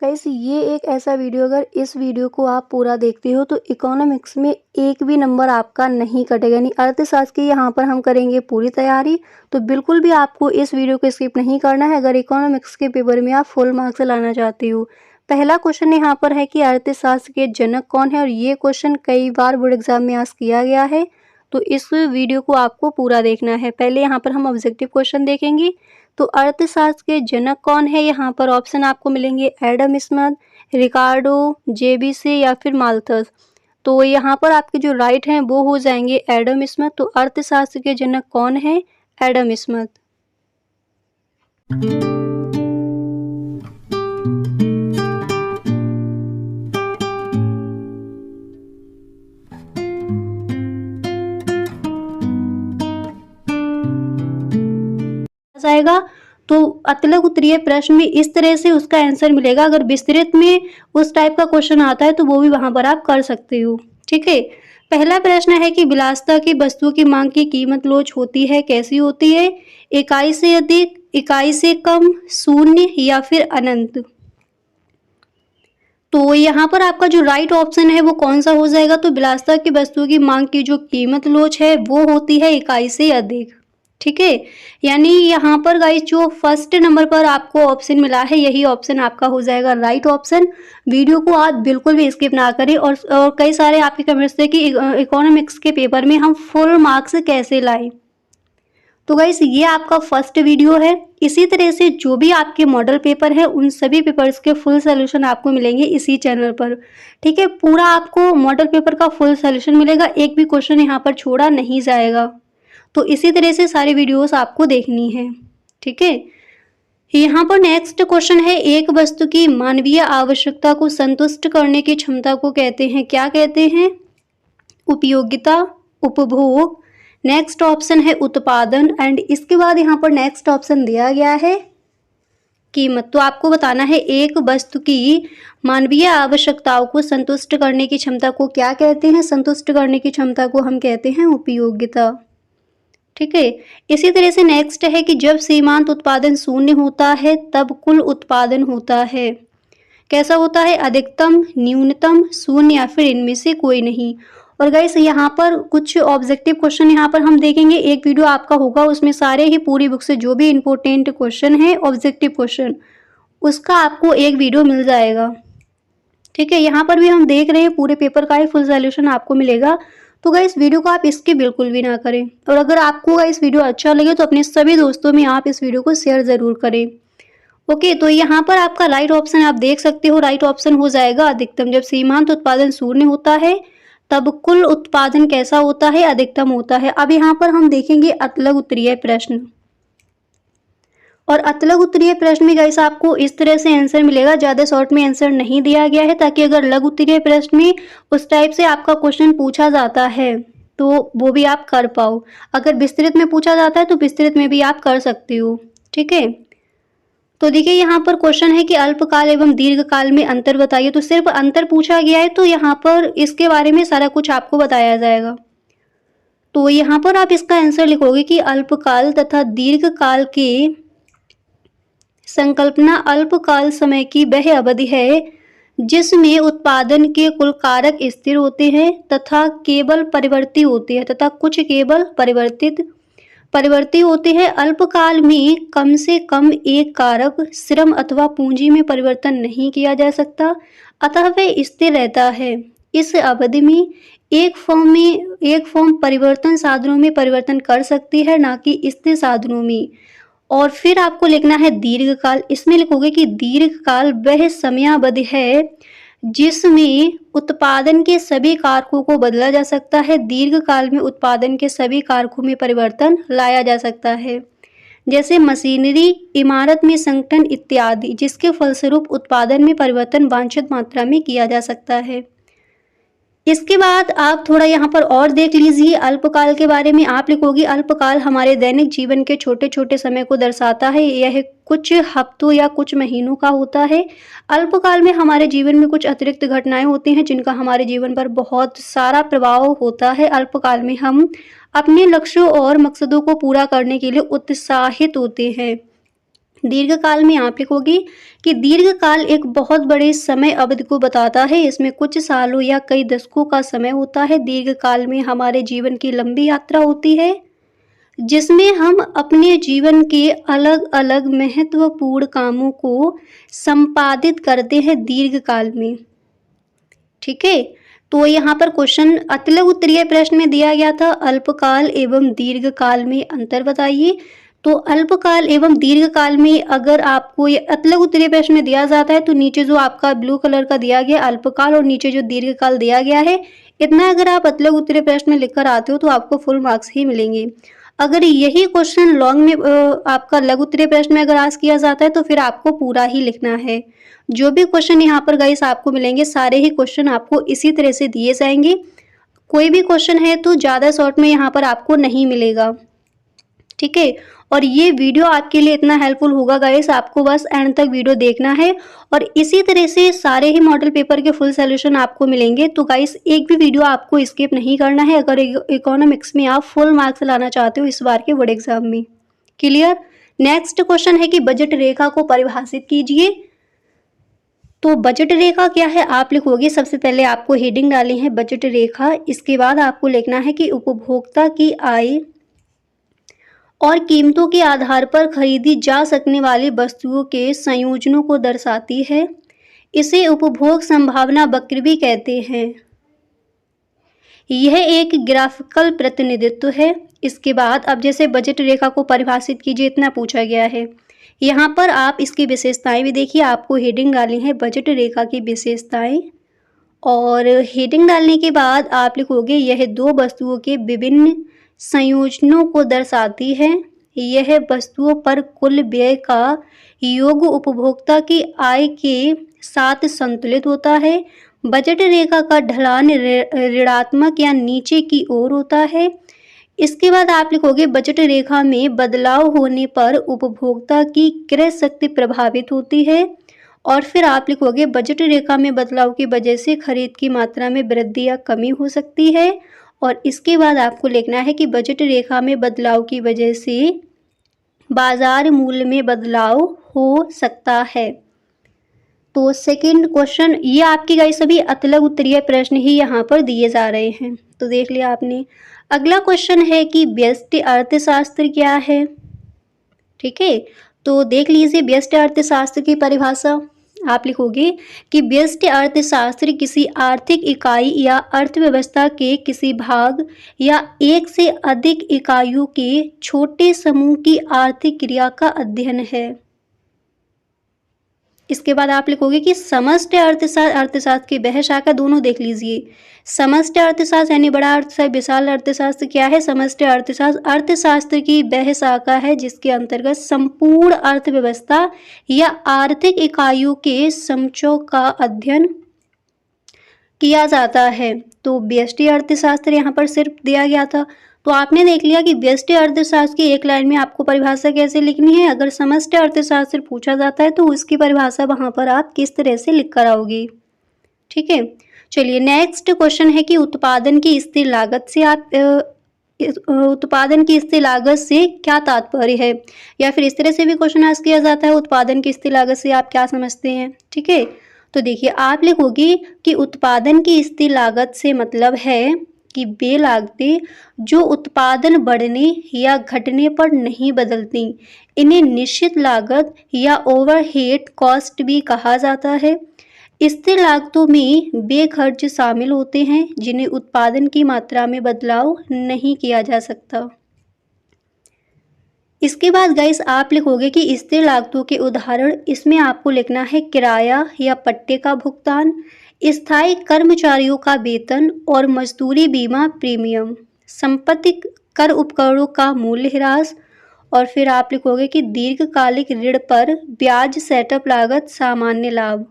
Guys ये एक ऐसा वीडियो, अगर इस वीडियो को आप पूरा देखते हो तो इकोनॉमिक्स में एक भी नंबर आपका नहीं कटेगा। यानी अर्थशास्त्र की यहाँ पर हम करेंगे पूरी तैयारी, तो बिल्कुल भी आपको इस वीडियो को स्किप नहीं करना है अगर इकोनॉमिक्स के पेपर में आप फुल मार्क्स लाना चाहते हो। पहला क्वेश्चन यहाँ पर है कि अर्थशास्त्र के जनक कौन है, और ये क्वेश्चन कई बार बोर्ड एग्जाम में आज किया गया है, तो इस वीडियो को आपको पूरा देखना है। पहले यहाँ पर हम ऑब्जेक्टिव क्वेश्चन देखेंगे। तो अर्थशास्त्र के जनक कौन है, यहाँ पर ऑप्शन आपको मिलेंगे एडम स्मिथ, रिकार्डो, जेबीसी या फिर माल्थस। तो यहाँ पर आपके जो राइट हैं वो हो जाएंगे एडम स्मिथ। तो अर्थशास्त्र के जनक कौन है, एडम स्मिथ। जाएगा तो अतलग उत्तरीय प्रश्न में इस तरह से उसका आंसर मिलेगा। अगर विस्तृत में उस टाइप का क्वेश्चन आता है तो वो भी वहां पर आप कर सकते हो। ठीक है, पहला प्रश्न है कि विलासिता की वस्तु की मांग की कीमत लोच होती है, कैसी होती है? इकाई से अधिक, इकाई से कम, शून्य या फिर अनंत। तो यहाँ पर आपका जो राइट ऑप्शन है वो कौन सा हो जाएगा? तो विलासिता की वस्तु की मांग की जो कीमत लोच है वो होती है इकाई से अधिक। ठीक है, यानी यहाँ पर गाइस जो फर्स्ट नंबर पर आपको ऑप्शन मिला है यही ऑप्शन आपका हो जाएगा राइट ऑप्शन। वीडियो को आप बिल्कुल भी स्किप ना करें। और कई सारे आपके कमेंट्स थे कि इकोनॉमिक्स के पेपर में हम फुल मार्क्स कैसे लाएं। तो गाइस ये आपका फर्स्ट वीडियो है। इसी तरह से जो भी आपके मॉडल पेपर है उन सभी पेपर्स के फुल सोल्यूशन आपको मिलेंगे इसी चैनल पर। ठीक है, पूरा आपको मॉडल पेपर का फुल सोल्यूशन मिलेगा, एक भी क्वेश्चन यहाँ पर छोड़ा नहीं जाएगा। तो इसी तरह से सारी वीडियोस आपको देखनी है। ठीक है, यहाँ पर नेक्स्ट क्वेश्चन है, एक वस्तु की मानवीय आवश्यकता को संतुष्ट करने की क्षमता को कहते हैं, क्या कहते हैं? उपयोगिता, उपभोग। नेक्स्ट ऑप्शन है उत्पादन, एंड इसके बाद यहाँ पर नेक्स्ट ऑप्शन दिया गया है कीमत। तो आपको बताना है एक वस्तु की मानवीय आवश्यकताओं को संतुष्ट करने की क्षमता को क्या कहते हैं? संतुष्ट करने की क्षमता को हम कहते हैं उपयोगिता। ठीक है, इसी तरह से नेक्स्ट है कि जब सीमांत उत्पादन शून्य होता है तब कुल उत्पादन होता है, कैसा होता है? अधिकतम, न्यूनतम, शून्य या फिर इनमें से कोई नहीं। और गाइस यहाँ पर कुछ ऑब्जेक्टिव क्वेश्चन यहाँ पर हम देखेंगे, एक वीडियो आपका होगा उसमें सारे ही पूरी बुक से जो भी इंपॉर्टेंट क्वेश्चन है ऑब्जेक्टिव क्वेश्चन उसका आपको एक वीडियो मिल जाएगा। ठीक है, यहाँ पर भी हम देख रहे हैं पूरे पेपर का ही फुल सॉल्यूशन आपको मिलेगा। तो गाइस वीडियो को आप इसके बिल्कुल भी ना करें, और अगर आपको गाइस वीडियो अच्छा लगे तो अपने सभी दोस्तों में आप इस वीडियो को शेयर जरूर करें। ओके, तो यहाँ पर आपका राइट ऑप्शन आप देख सकते हो, राइट ऑप्शन हो जाएगा अधिकतम। जब सीमांत उत्पादन शून्य होता है तब कुल उत्पादन कैसा होता है? अधिकतम होता है। अब यहाँ पर हम देखेंगे अतलग उत्तरीय प्रश्न, और अतलग उत्तरीय प्रश्न में गाइस आपको इस तरह से आंसर मिलेगा। ज़्यादा शॉर्ट में आंसर नहीं दिया गया है ताकि अगर लघु उत्तरीय प्रश्न में उस टाइप से आपका क्वेश्चन पूछा जाता है तो वो भी आप कर पाओ। अगर विस्तृत में पूछा जाता है तो विस्तृत में भी आप कर सकते हो। ठीक है, तो देखिए यहाँ पर क्वेश्चन है कि अल्पकाल एवं दीर्घकाल में अंतर बताइए। तो सिर्फ अंतर पूछा गया है, तो यहाँ पर इसके बारे में सारा कुछ आपको बताया जाएगा। तो यहाँ पर आप इसका आंसर लिखोगे कि अल्पकाल तथा दीर्घकाल के संकल्पना अल्पकाल समय की वह अवधि है जिसमें उत्पादन के कुल कारक स्थिर होते हैं तथा केवल परिवर्ती होते हैं, तथा कुछ केवल परिवर्ती होते हैं। अल्पकाल में कम से कम एक कारक श्रम अथवा पूंजी में परिवर्तन नहीं किया जा सकता, अतः वह स्थिर रहता है। इस अवधि में एक फर्म परिवर्तन साधनों में परिवर्तन कर सकती है, ना कि स्थिर साधनों में। और फिर आपको लिखना है दीर्घकाल। इसमें लिखोगे कि दीर्घकाल वह समयावधि है जिसमें उत्पादन के सभी कारकों को बदला जा सकता है। दीर्घकाल में उत्पादन के सभी कारकों में परिवर्तन लाया जा सकता है, जैसे मशीनरी, इमारत में संगठन इत्यादि, जिसके फलस्वरूप उत्पादन में परिवर्तन वांछित मात्रा में किया जा सकता है। इसके बाद आप थोड़ा यहाँ पर और देख लीजिए अल्पकाल के बारे में। आप लिखोगे अल्पकाल हमारे दैनिक जीवन के छोटे छोटे समय को दर्शाता है, यह कुछ हफ्तों या कुछ महीनों का होता है। अल्पकाल में हमारे जीवन में कुछ अतिरिक्त घटनाएं होती हैं जिनका हमारे जीवन पर बहुत सारा प्रभाव होता है। अल्पकाल में हम अपने लक्ष्यों और मकसदों को पूरा करने के लिए उत्साहित होते हैं। दीर्घकाल में आप लिखोगे कि दीर्घकाल एक बहुत बड़े समय अवधि को बताता है। इसमें कुछ सालों या कई दशकों का समय होता है। दीर्घकाल में हमारे जीवन की लंबी यात्रा होती है, जिसमें हम अपने जीवन के अलग-अलग महत्वपूर्ण कामों को संपादित करते हैं दीर्घकाल में। ठीक है, तो यहाँ पर क्वेश्चन अतिलघु उत्तरीय प्रश्न में दिया गया था, अल्पकाल एवं दीर्घकाल में अंतर बताइए। तो अल्पकाल एवं दीर्घकाल में अगर आपको ये अतिलघु उत्तरीय प्रश्न में दिया जाता है तो नीचे जो आपका ब्लू कलर का दिया गया अल्पकाल और नीचे जो दीर्घकाल दिया गया है, इतना अगर आप अतिलघु उत्तरीय प्रश्न में लिखकर आते हो तो आपको फुल मार्क्स ही मिलेंगे। अगर यही क्वेश्चन लॉन्ग में आपका लघु उत्तरीय प्रश्न में अगर आस्क किया जाता है तो फिर आपको पूरा ही लिखना है। जो भी क्वेश्चन यहाँ पर गाइस आपको मिलेंगे सारे ही क्वेश्चन आपको इसी तरह से दिए जाएंगे। कोई भी क्वेश्चन है तो ज़्यादा शॉर्ट में यहाँ पर आपको नहीं मिलेगा। ठीक है, और ये वीडियो आपके लिए इतना हेल्पफुल होगा गाइस, आपको बस एंड तक वीडियो देखना है और इसी तरह से सारे ही मॉडल पेपर के फुल सॉल्यूशन आपको मिलेंगे। तो गाइस एक भी वीडियो आपको स्किप नहीं करना है अगर इकोनॉमिक्स में आप फुल मार्क्स लाना चाहते हो इस बार के बोर्ड एग्जाम में। क्लियर। नेक्स्ट क्वेश्चन है कि बजट रेखा को परिभाषित कीजिए। तो बजट रेखा क्या है आप लिखोगे, सबसे पहले आपको हेडिंग डाली है बजट रेखा, इसके बाद आपको लिखना है कि उपभोक्ता की आय और कीमतों के आधार पर खरीदी जा सकने वाली वस्तुओं के संयोजनों को दर्शाती है। इसे उपभोग संभावना वक्र भी कहते हैं। यह एक ग्राफिकल प्रतिनिधित्व है। इसके बाद अब जैसे बजट रेखा को परिभाषित कीजिए इतना पूछा गया है, यहाँ पर आप इसकी विशेषताएं भी देखिए, आपको हेडिंग डाली है बजट रेखा की विशेषताएं और हेडिंग डालने के बाद आप लिखोगे यह दो वस्तुओं के विभिन्न संयोजनों को दर्शाती है। यह वस्तुओं पर कुल व्यय का योग उपभोक्ता की आय के साथ संतुलित होता है। बजट रेखा का ढलान ऋणात्मक या नीचे की ओर होता है। इसके बाद आप लिखोगे बजट रेखा में बदलाव होने पर उपभोक्ता की क्रय शक्ति प्रभावित होती है और फिर आप लिखोगे बजट रेखा में बदलाव की वजह से खरीद की मात्रा में वृद्धि या कमी हो सकती है और इसके बाद आपको लिखना है कि बजट रेखा में बदलाव की वजह से बाजार मूल्य में बदलाव हो सकता है। तो सेकंड क्वेश्चन ये आपकी गाइस सभी अतिलघु उत्तरीय प्रश्न ही यहाँ पर दिए जा रहे हैं, तो देख लिया आपने। अगला क्वेश्चन है कि व्यष्टि अर्थशास्त्र क्या है। ठीक है, तो देख लीजिए व्यष्टि अर्थशास्त्र की परिभाषा आप लिखोगे कि व्यष्टि अर्थशास्त्र किसी आर्थिक इकाई या अर्थव्यवस्था के किसी भाग या एक से अधिक इकाइयों के छोटे समूह की आर्थिक क्रिया का अध्ययन है। इसके बाद आप लिखोगे कि समष्टि अर्थशास्त्र की वह शाखा, दोनों देख लीजिए। समष्टि अर्थशास्त्र यानी बड़ा अर्थशास्त्र, विशाल अर्थशास्त्र क्या है। समष्टि अर्थशास्त्र अर्थशास्त्र की वह शाखा है जिसके अंतर्गत संपूर्ण अर्थव्यवस्था या आर्थिक इकाइयों के समूहों का अध्ययन किया जाता है। तो व्यष्टि अर्थशास्त्र यहाँ पर सिर्फ दिया गया था, तो आपने देख लिया कि व्यष्टि अर्थशास्त्र की एक लाइन में आपको परिभाषा कैसे लिखनी है। अगर समष्टि अर्थशास्त्र पूछा जाता है तो उसकी परिभाषा वहां पर आप किस तरह से लिख कर आओगे। ठीक है, चलिए नेक्स्ट क्वेश्चन है कि उत्पादन की स्थिर लागत से आप उत्पादन की स्थिर लागत से क्या तात्पर्य है, या फिर इस तरह से भी क्वेश्चन आस्क किया जाता है उत्पादन की स्थिर लागत से आप क्या समझते हैं। ठीक है, तो देखिए आप लिखोगे कि उत्पादन की स्थिर लागत से मतलब है कि वे लागतें जो उत्पादन बढ़ने या घटने पर नहीं बदलती, इन्हें निश्चित लागत या ओवरहेड कॉस्ट भी कहा जाता है। स्थिर लागतों में वे खर्च शामिल होते हैं जिन्हें उत्पादन की मात्रा में बदलाव नहीं किया जा सकता। इसके बाद गाइस आप लिखोगे कि स्थिर लागतों के उदाहरण, इसमें आपको लिखना है किराया या पट्टे का भुगतान, स्थायी कर्मचारियों का वेतन और मजदूरी बीमा प्रीमियम, संपत्ति कर उपकरणों का मूल्य ह्रास और फिर आप लिखोगे कि दीर्घकालिक ऋण पर ब्याज सेटअप लागत सामान्य लाभ।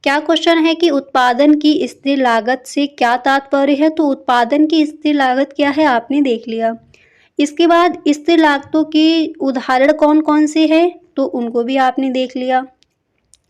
क्या क्वेश्चन है कि उत्पादन की स्थिर लागत से क्या तात्पर्य है, तो उत्पादन की स्थिर लागत क्या है आपने देख लिया। इसके बाद स्थिर लागतों के उदाहरण कौन कौन से हैं, तो उनको भी आपने देख लिया।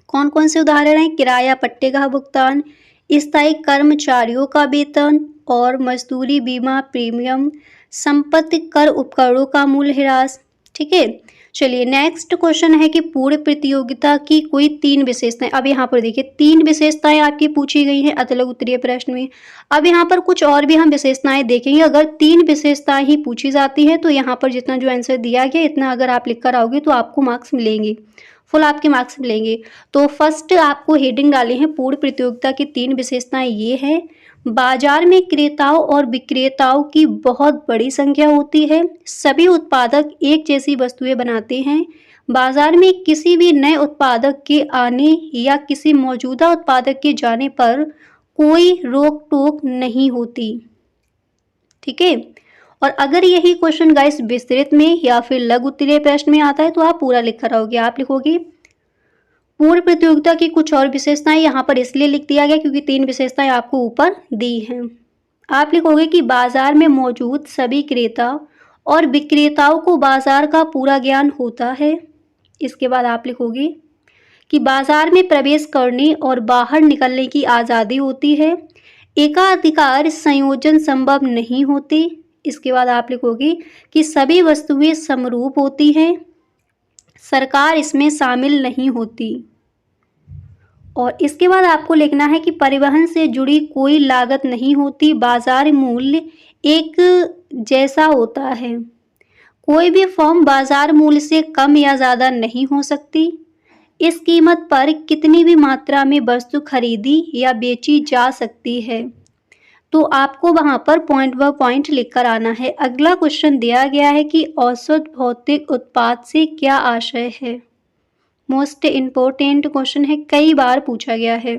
कौन कौन से उदाहरण हैं, किराया पट्टे का भुगतान, स्थायी कर्मचारियों का वेतन और मजदूरी बीमा प्रीमियम, संपत्ति कर उपकरणों का मूल्य ह्रास। ठीक है, चलिए नेक्स्ट क्वेश्चन है कि पूर्ण प्रतियोगिता की कोई 3 विशेषताएं। अब यहाँ पर देखिए 3 विशेषताएं आपकी पूछी गई हैं अतलग उत्तरीय प्रश्न में। अब यहाँ पर कुछ और भी हम विशेषताएं देखेंगे। अगर 3 विशेषताएं ही पूछी जाती हैं तो यहाँ पर जितना जो आंसर दिया गया इतना अगर आप लिख कर आओगे तो आपको मार्क्स मिलेंगे, फुल आपके मार्क्स मिलेंगे। तो फर्स्ट आपको हेडिंग डाली है पूर्ण प्रतियोगिता की 3 विशेषताएं ये हैं। बाजार में क्रेताओं और विक्रेताओं की बहुत बड़ी संख्या होती है। सभी उत्पादक एक जैसी वस्तुएं बनाते हैं। बाजार में किसी भी नए उत्पादक के आने या किसी मौजूदा उत्पादक के जाने पर कोई रोक टोक नहीं होती। ठीक है, और अगर यही क्वेश्चन गाइस विस्तृत में या फिर लघु उत्तरीय प्रश्न में आता है तो आप पूरा लिख कर आओगे। आप लिखोगे पूर्ण प्रतियोगिता की कुछ और विशेषताएं, यहाँ पर इसलिए लिख दिया गया क्योंकि 3 विशेषताएं आपको ऊपर दी हैं। आप लिखोगे कि बाजार में मौजूद सभी क्रेता और विक्रेताओं को बाजार का पूरा ज्ञान होता है। इसके बाद आप लिखोगे कि बाजार में प्रवेश करने और बाहर निकलने की आज़ादी होती है। एकाधिकार संयोजन संभव नहीं होते। इसके बाद आप लिखोगे कि सभी वस्तुएं समरूप होती हैं, सरकार इसमें शामिल नहीं होती। और इसके बाद आपको लिखना है कि परिवहन से जुड़ी कोई लागत नहीं होती। बाजार मूल्य एक जैसा होता है। कोई भी फर्म बाजार मूल्य से कम या ज़्यादा नहीं हो सकती। इस कीमत पर कितनी भी मात्रा में वस्तु खरीदी या बेची जा सकती है। तो आपको वहाँ पर पॉइंट बाय पॉइंट लिख कर आना है। अगला क्वेश्चन दिया गया है कि औसत भौतिक उत्पाद से क्या आशय है। मोस्ट इम्पोर्टेंट क्वेश्चन है, कई बार पूछा गया है।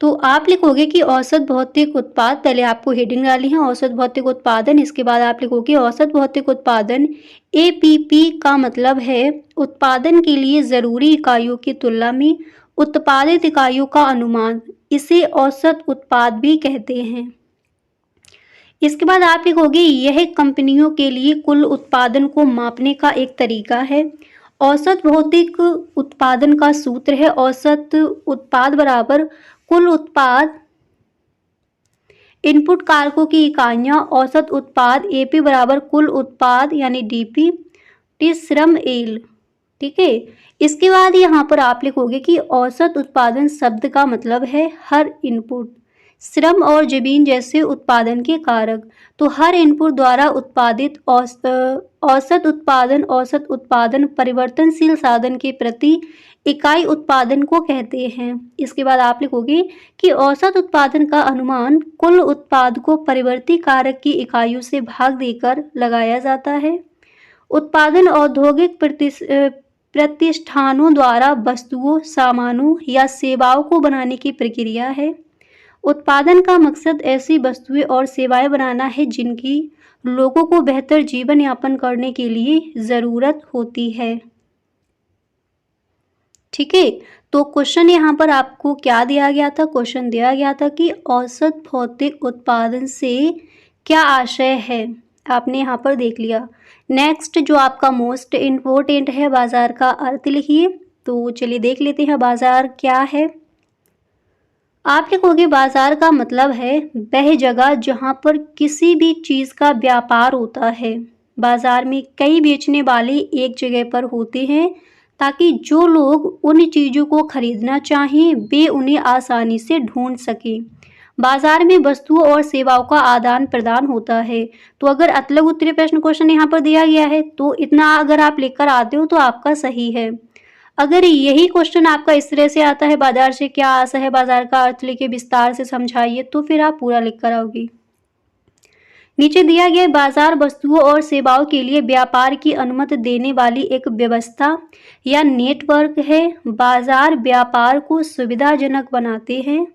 तो आप लिखोगे कि औसत भौतिक उत्पाद, पहले आपको हेडिंग डाली है औसत भौतिक उत्पादन। इसके बाद आप लिखोगे औसत भौतिक उत्पादन APP का मतलब है उत्पादन के लिए ज़रूरी इकाइयों की तुलना में उत्पादित इकाइयों का अनुमान। इसे औसत उत्पाद भी कहते हैं। इसके बाद आप लिखोगे यह कंपनियों के लिए कुल उत्पादन को मापने का एक तरीका है। औसत भौतिक उत्पादन का सूत्र है औसत उत्पाद बराबर कुल उत्पाद इनपुट कारकों की इकाइयाँ। औसत उत्पाद AP बराबर कुल उत्पाद यानी DP टी श्रम एल। ठीक है, इसके बाद यहाँ पर आप लिखोगे कि औसत उत्पादन शब्द का मतलब है हर इनपुट, श्रम और जमीन जैसे उत्पादन के कारक। तो हर इनपुट द्वारा उत्पादित औसत उत्पादन परिवर्तनशील साधन के प्रति इकाई उत्पादन को कहते हैं। इसके बाद आप लिखोगे कि औसत उत्पादन का अनुमान कुल उत्पाद को परिवर्ती कारक की इकाइयों से भाग देकर लगाया जाता है। उत्पादन औद्योगिक प्रतिष्ठानों द्वारा वस्तुओं, सामानों या सेवाओं को बनाने की प्रक्रिया है। उत्पादन का मकसद ऐसी वस्तुएं और सेवाएं बनाना है जिनकी लोगों को बेहतर जीवन यापन करने के लिए ज़रूरत होती है। ठीक है, तो क्वेश्चन यहाँ पर आपको क्या दिया गया था। क्वेश्चन दिया गया था कि औसत भौतिक उत्पादन से क्या आशय है। आपने यहाँ पर देख लिया। नेक्स्ट जो आपका मोस्ट इम्पोर्टेंट है, बाजार का अर्थ लिखिए। तो चलिए देख लेते हैं बाजार क्या है। आप लिखोगे बाजार का मतलब है वह जगह जहाँ पर किसी भी चीज़ का व्यापार होता है। बाजार में कई बेचने वाले एक जगह पर होते हैं ताकि जो लोग उन चीज़ों को खरीदना चाहें वे उन्हें आसानी से ढूंढ सकें। बाजार में वस्तुओं और सेवाओं का आदान प्रदान होता है। तो अगर अतलग उत्तरीय प्रश्न क्वेश्चन यहाँ पर दिया गया है तो इतना अगर आप लिखकर आते हो तो आपका सही है। अगर यही क्वेश्चन आपका इस तरह से आता है बाजार से क्या आशय है, बाजार का अर्थ लिखे विस्तार से समझाइए, तो फिर आप पूरा लिख कर आओगे। नीचे दिया गया बाजार वस्तुओं और सेवाओं के लिए व्यापार की अनुमति देने वाली एक व्यवस्था या नेटवर्क है। बाजार व्यापार को सुविधाजनक बनाते हैं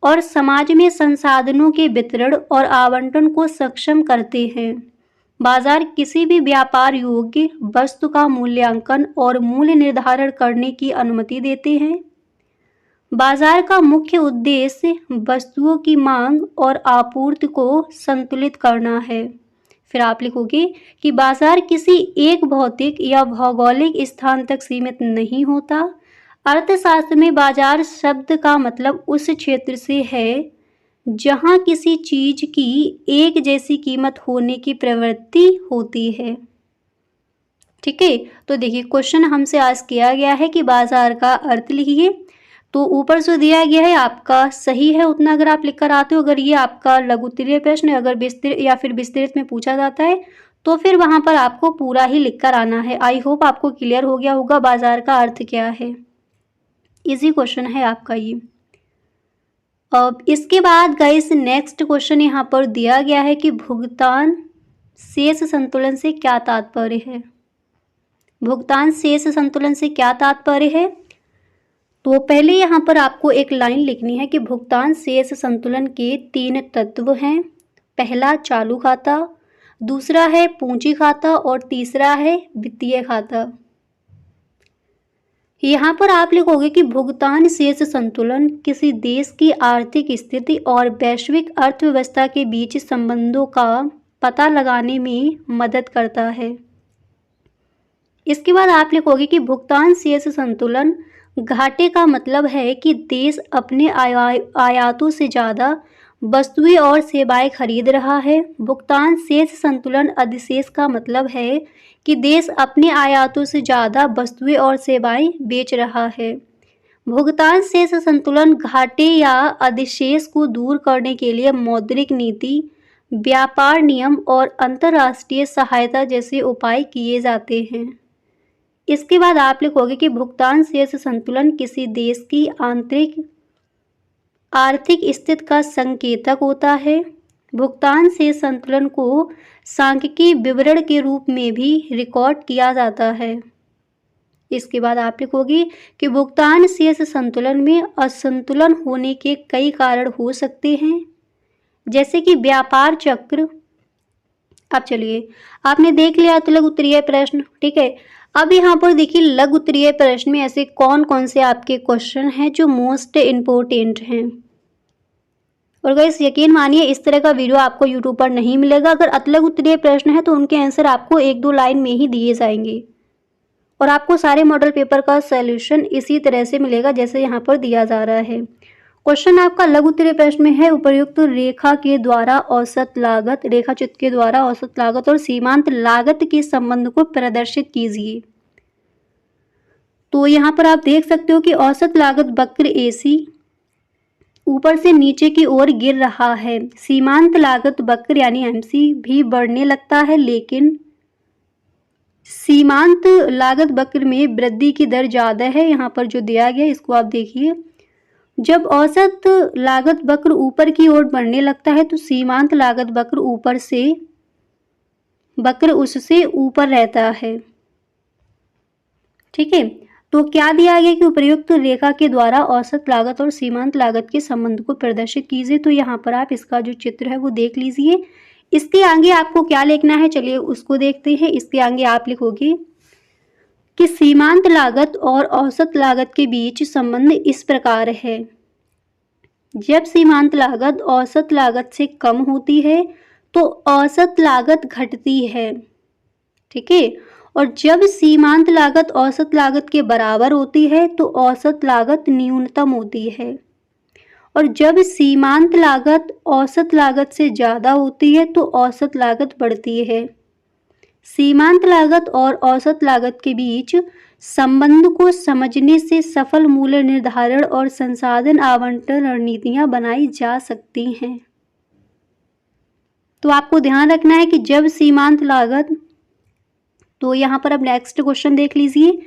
और समाज में संसाधनों के वितरण और आवंटन को सक्षम करते हैं। बाजार किसी भी व्यापार योग्य वस्तु का मूल्यांकन और मूल्य निर्धारण करने की अनुमति देते हैं। बाजार का मुख्य उद्देश्य वस्तुओं की मांग और आपूर्ति को संतुलित करना है। फिर आप लिखोगे कि बाजार किसी एक भौतिक या भौगोलिक स्थान तक सीमित नहीं होता। अर्थशास्त्र में बाजार शब्द का मतलब उस क्षेत्र से है जहां किसी चीज की एक जैसी कीमत होने की प्रवृत्ति होती है। ठीक है। तो देखिए क्वेश्चन हमसे आज किया गया है कि बाजार का अर्थ लिखिए। तो ऊपर जो दिया गया है आपका सही है उतना अगर आप लिख कर आते हो। अगर ये आपका लघु उत्तरीय प्रश्न अगर विस्तृत या फिर विस्तृत में पूछा जाता है तो फिर वहां पर आपको पूरा ही लिख कर आना है। आई होप आपको क्लियर हो गया होगा बाजार का अर्थ क्या है। इजी क्वेश्चन है आपका ये। अब इसके बाद गाइस नेक्स्ट क्वेश्चन यहाँ पर दिया गया है कि भुगतान शेष संतुलन से क्या तात्पर्य है। भुगतान शेष संतुलन से क्या तात्पर्य है। तो पहले यहाँ पर आपको एक लाइन लिखनी है कि भुगतान शेष संतुलन के 3 तत्व हैं। पहला चालू खाता, दूसरा है पूंजी खाता और तीसरा है वित्तीय खाता। यहाँ पर आप लिखोगे कि भुगतान शेष संतुलन किसी देश की आर्थिक स्थिति और वैश्विक अर्थव्यवस्था के बीच संबंधों का पता लगाने में मदद करता है। इसके बाद आप लिखोगे कि भुगतान शेष संतुलन घाटे का मतलब है कि देश अपने आयातों से ज़्यादा वस्तुएं और सेवाएं खरीद रहा है। भुगतान शेष संतुलन अधिशेष का मतलब है कि देश अपने आयातों से ज़्यादा वस्तुएं और सेवाएं बेच रहा है। भुगतान शेष संतुलन घाटे या अधिशेष को दूर करने के लिए मौद्रिक नीति, व्यापार नियम और अंतर्राष्ट्रीय सहायता जैसे उपाय किए जाते हैं। इसके बाद आप लिखोगे कि भुगतान शेष संतुलन किसी देश की आर्थिक स्थिति का संकेतक होता है। भुगतान शेष संतुलन को सांख्यिकीय विवरण के रूप में भी रिकॉर्ड किया जाता है। इसके बाद आप लिखोगे कि भुगतान शेष संतुलन में असंतुलन होने के कई कारण हो सकते हैं, जैसे कि व्यापार चक्र। अब चलिए आपने देख लिया तो लघु उत्तरीय प्रश्न, ठीक है। अब यहाँ पर देखिए लघु उत्तरीय प्रश्न में ऐसे कौन कौन से आपके क्वेश्चन हैं जो मोस्ट इम्पोर्टेंट हैं। और गाइस यकीन मानिए इस तरह का वीडियो आपको यूट्यूब पर नहीं मिलेगा। अगर लघु उत्तरीय प्रश्न है तो उनके आंसर आपको 1-2 लाइन में ही दिए जाएंगे और आपको सारे मॉडल पेपर का सॉल्यूशन इसी तरह से मिलेगा जैसे यहाँ पर दिया जा रहा है। क्वेश्चन आपका लघु उत्तरीय प्रश्न में है उपयुक्त रेखा के द्वारा औसत लागत, रेखा चित्र के द्वारा औसत लागत और सीमांत लागत के संबंध को प्रदर्शित कीजिए। तो यहाँ पर आप देख सकते हो कि औसत लागत वक्र AC ऊपर से नीचे की ओर गिर रहा है। सीमांत लागत वक्र यानी MC भी बढ़ने लगता है, लेकिन सीमांत लागत वक्र में वृद्धि की दर ज़्यादा है। यहाँ पर जो दिया गया इसको आप देखिए, जब औसत लागत वक्र ऊपर की ओर बढ़ने लगता है तो सीमांत लागत वक्र उससे ऊपर रहता है, ठीक है। तो क्या दिया गया कि उपयुक्त रेखा के द्वारा औसत लागत और सीमांत लागत के संबंध को प्रदर्शित कीजिए। तो यहाँ पर आप इसका जो चित्र है वो देख लीजिए। इसके आगे आपको क्या लिखना है चलिए उसको देखते हैं। इसके आगे आप लिखोगे कि सीमांत लागत और औसत लागत के बीच संबंध इस प्रकार है। जब सीमांत लागत औसत लागत से कम होती है तो औसत लागत घटती है, ठीक है। और जब सीमांत लागत औसत लागत के बराबर होती है तो औसत लागत न्यूनतम होती है। और जब सीमांत लागत औसत लागत से ज़्यादा होती है तो औसत लागत बढ़ती है। सीमांत लागत और औसत लागत के बीच संबंध को समझने से सफल मूल्य निर्धारण और संसाधन आवंटन रणनीतियां बनाई जा सकती हैं। तो आपको ध्यान रखना है कि जब सीमांत लागत, तो यहाँ पर अब नेक्स्ट क्वेश्चन देख लीजिए।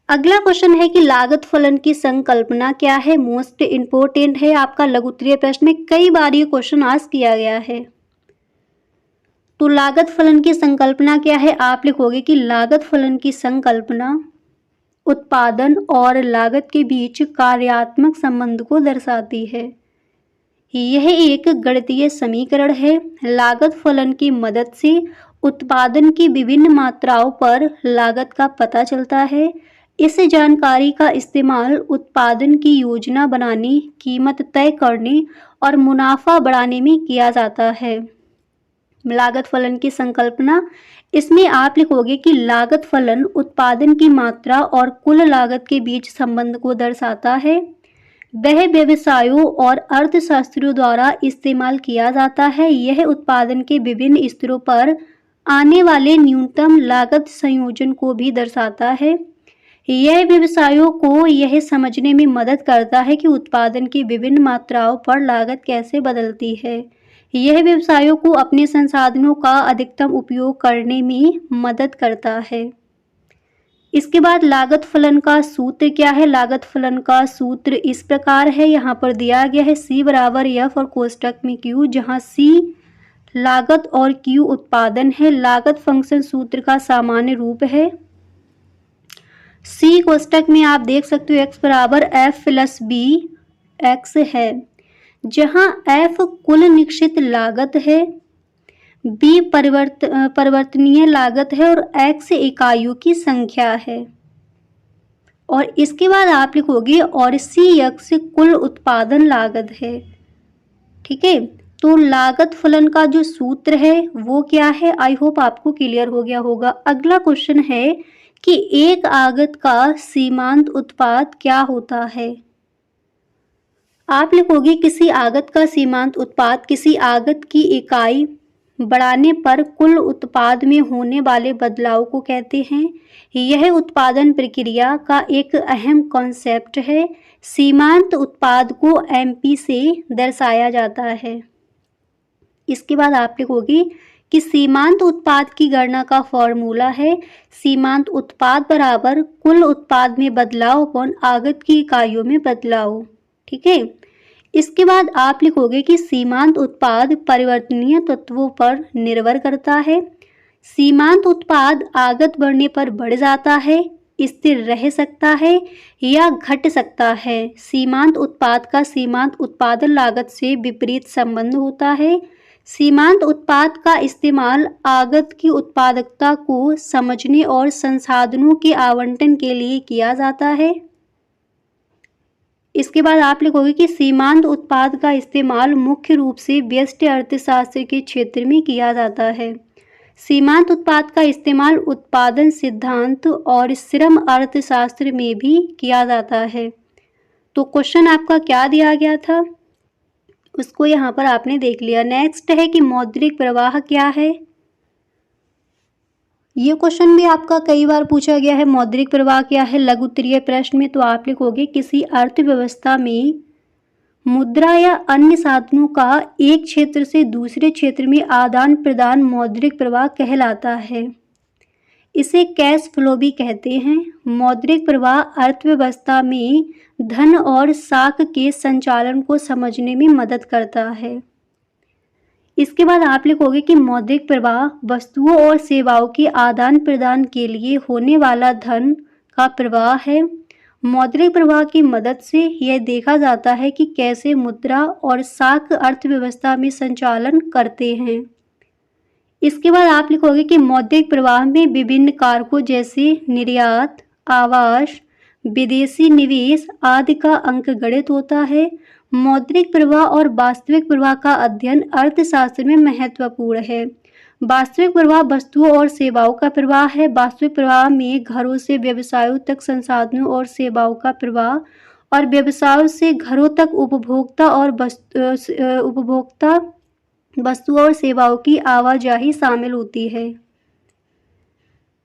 अगला क्वेश्चन है कि लागत फलन की संकल्पना क्या है। मोस्ट इम्पोर्टेंट है आपका लघु उत्तरीय प्रश्न में, कई बार ये क्वेश्चन आज किया गया है। तो लागत फलन की संकल्पना क्या है, आप लिखोगे कि लागत फलन की संकल्पना उत्पादन और लागत के बीच कार्यात्मक संबंध को दर्शाती है। यह एक गणितीय समीकरण है। लागत फलन की मदद से उत्पादन की विभिन्न मात्राओं पर लागत का पता चलता है। इस जानकारी का इस्तेमाल उत्पादन की योजना बनाने, कीमत तय करने और मुनाफा बढ़ाने में किया जाता है। लागत फलन की संकल्पना, इसमें आप लिखोगे कि लागत फलन उत्पादन की मात्रा और कुल लागत के बीच संबंध को दर्शाता है। वह व्यवसायों और अर्थशास्त्रियों द्वारा इस्तेमाल किया जाता है। यह उत्पादन के विभिन्न स्तरों पर आने वाले न्यूनतम लागत संयोजन को भी दर्शाता है। यह व्यवसायों को यह समझने में मदद करता है कि उत्पादन की विभिन्न मात्राओं पर लागत कैसे बदलती है। यह व्यवसायों को अपने संसाधनों का अधिकतम उपयोग करने में मदद करता है। इसके बाद लागत फलन का सूत्र क्या है? लागत फलन का सूत्र इस प्रकार है, यहाँ पर दिया गया है C बराबर F और कोष्टक में Q, जहाँ C लागत और Q उत्पादन है। लागत फंक्शन सूत्र का सामान्य रूप है। C कोष्टक में आप देख सकते हो x बराबर F प्लस B x है, जहाँ F कुल निश्चित लागत है, B परिवर्तनीय लागत है और x इकाइयों की संख्या है। और इसके बाद आप लिखोगे और CX कुल उत्पादन लागत है। ठीक है, तो लागत फलन का जो सूत्र है वो क्या है? आई होप आपको क्लियर हो गया होगा। अगला क्वेश्चन है कि एक आगत का सीमांत उत्पाद क्या होता है? आप लिखोगे किसी आगत का सीमांत उत्पाद किसी आगत की इकाई बढ़ाने पर कुल उत्पाद में होने वाले बदलाव को कहते हैं। यह उत्पादन प्रक्रिया का एक अहम कॉन्सेप्ट है। सीमांत उत्पाद को MP से दर्शाया जाता है। इसके बाद आप लिखोगे कि सीमांत उत्पाद की गणना का फॉर्मूला है सीमांत उत्पाद बराबर कुल उत्पाद में बदलाव अपॉन आगत की इकाइयों में बदलाव। ठीक है, इसके बाद आप लिखोगे कि सीमांत उत्पाद परिवर्तनीय तत्वों पर निर्भर करता है। सीमांत उत्पाद आगत बढ़ने पर बढ़ जाता है, स्थिर रह सकता है या घट सकता है। सीमांत उत्पाद का सीमांत उत्पादन लागत से विपरीत संबंध होता है। सीमांत उत्पाद का इस्तेमाल आगत की उत्पादकता को समझने और संसाधनों के आवंटन के लिए किया जाता है। इसके बाद आप लिखोगे कि सीमांत उत्पाद का इस्तेमाल मुख्य रूप से व्यष्टि अर्थशास्त्र के क्षेत्र में किया जाता है। सीमांत उत्पाद का इस्तेमाल उत्पादन सिद्धांत और श्रम अर्थशास्त्र में भी किया जाता है। तो क्वेश्चन आपका क्या दिया गया था उसको यहाँ पर आपने देख लिया। नेक्स्ट है कि मौद्रिक प्रवाह क्या है। ये क्वेश्चन भी आपका कई बार पूछा गया है, मौद्रिक प्रवाह क्या है लघु उत्तरीय प्रश्न में। तो आप लिखोगे किसी अर्थव्यवस्था में मुद्रा या अन्य साधनों का एक क्षेत्र से दूसरे क्षेत्र में आदान प्रदान मौद्रिक प्रवाह कहलाता है। इसे कैश फ्लो भी कहते हैं। मौद्रिक प्रवाह अर्थव्यवस्था में धन और साख के संचालन को समझने में मदद करता है। इसके बाद आप लिखोगे कि मौद्रिक प्रवाह वस्तुओं और सेवाओं के आदान प्रदान के लिए होने वाला धन का प्रवाह है। मौद्रिक प्रवाह की मदद से यह देखा जाता है कि कैसे मुद्रा और साख अर्थव्यवस्था में संचालन करते हैं। इसके बाद आप लिखोगे कि मौद्रिक प्रवाह में विभिन्न कारकों जैसे निर्यात, आवास, विदेशी निवेश आदि का अंकगणित होता है। मौद्रिक प्रवाह और वास्तविक प्रवाह का अध्ययन अर्थशास्त्र में महत्वपूर्ण है। वास्तविक प्रवाह वस्तुओं और सेवाओं का प्रवाह है। वास्तविक प्रवाह में घरों से व्यवसायों तक संसाधनों और सेवाओं का प्रवाह और व्यवसायों से घरों तक उपभोक्ता वस्तुओं और सेवाओं की आवाजाही शामिल होती है।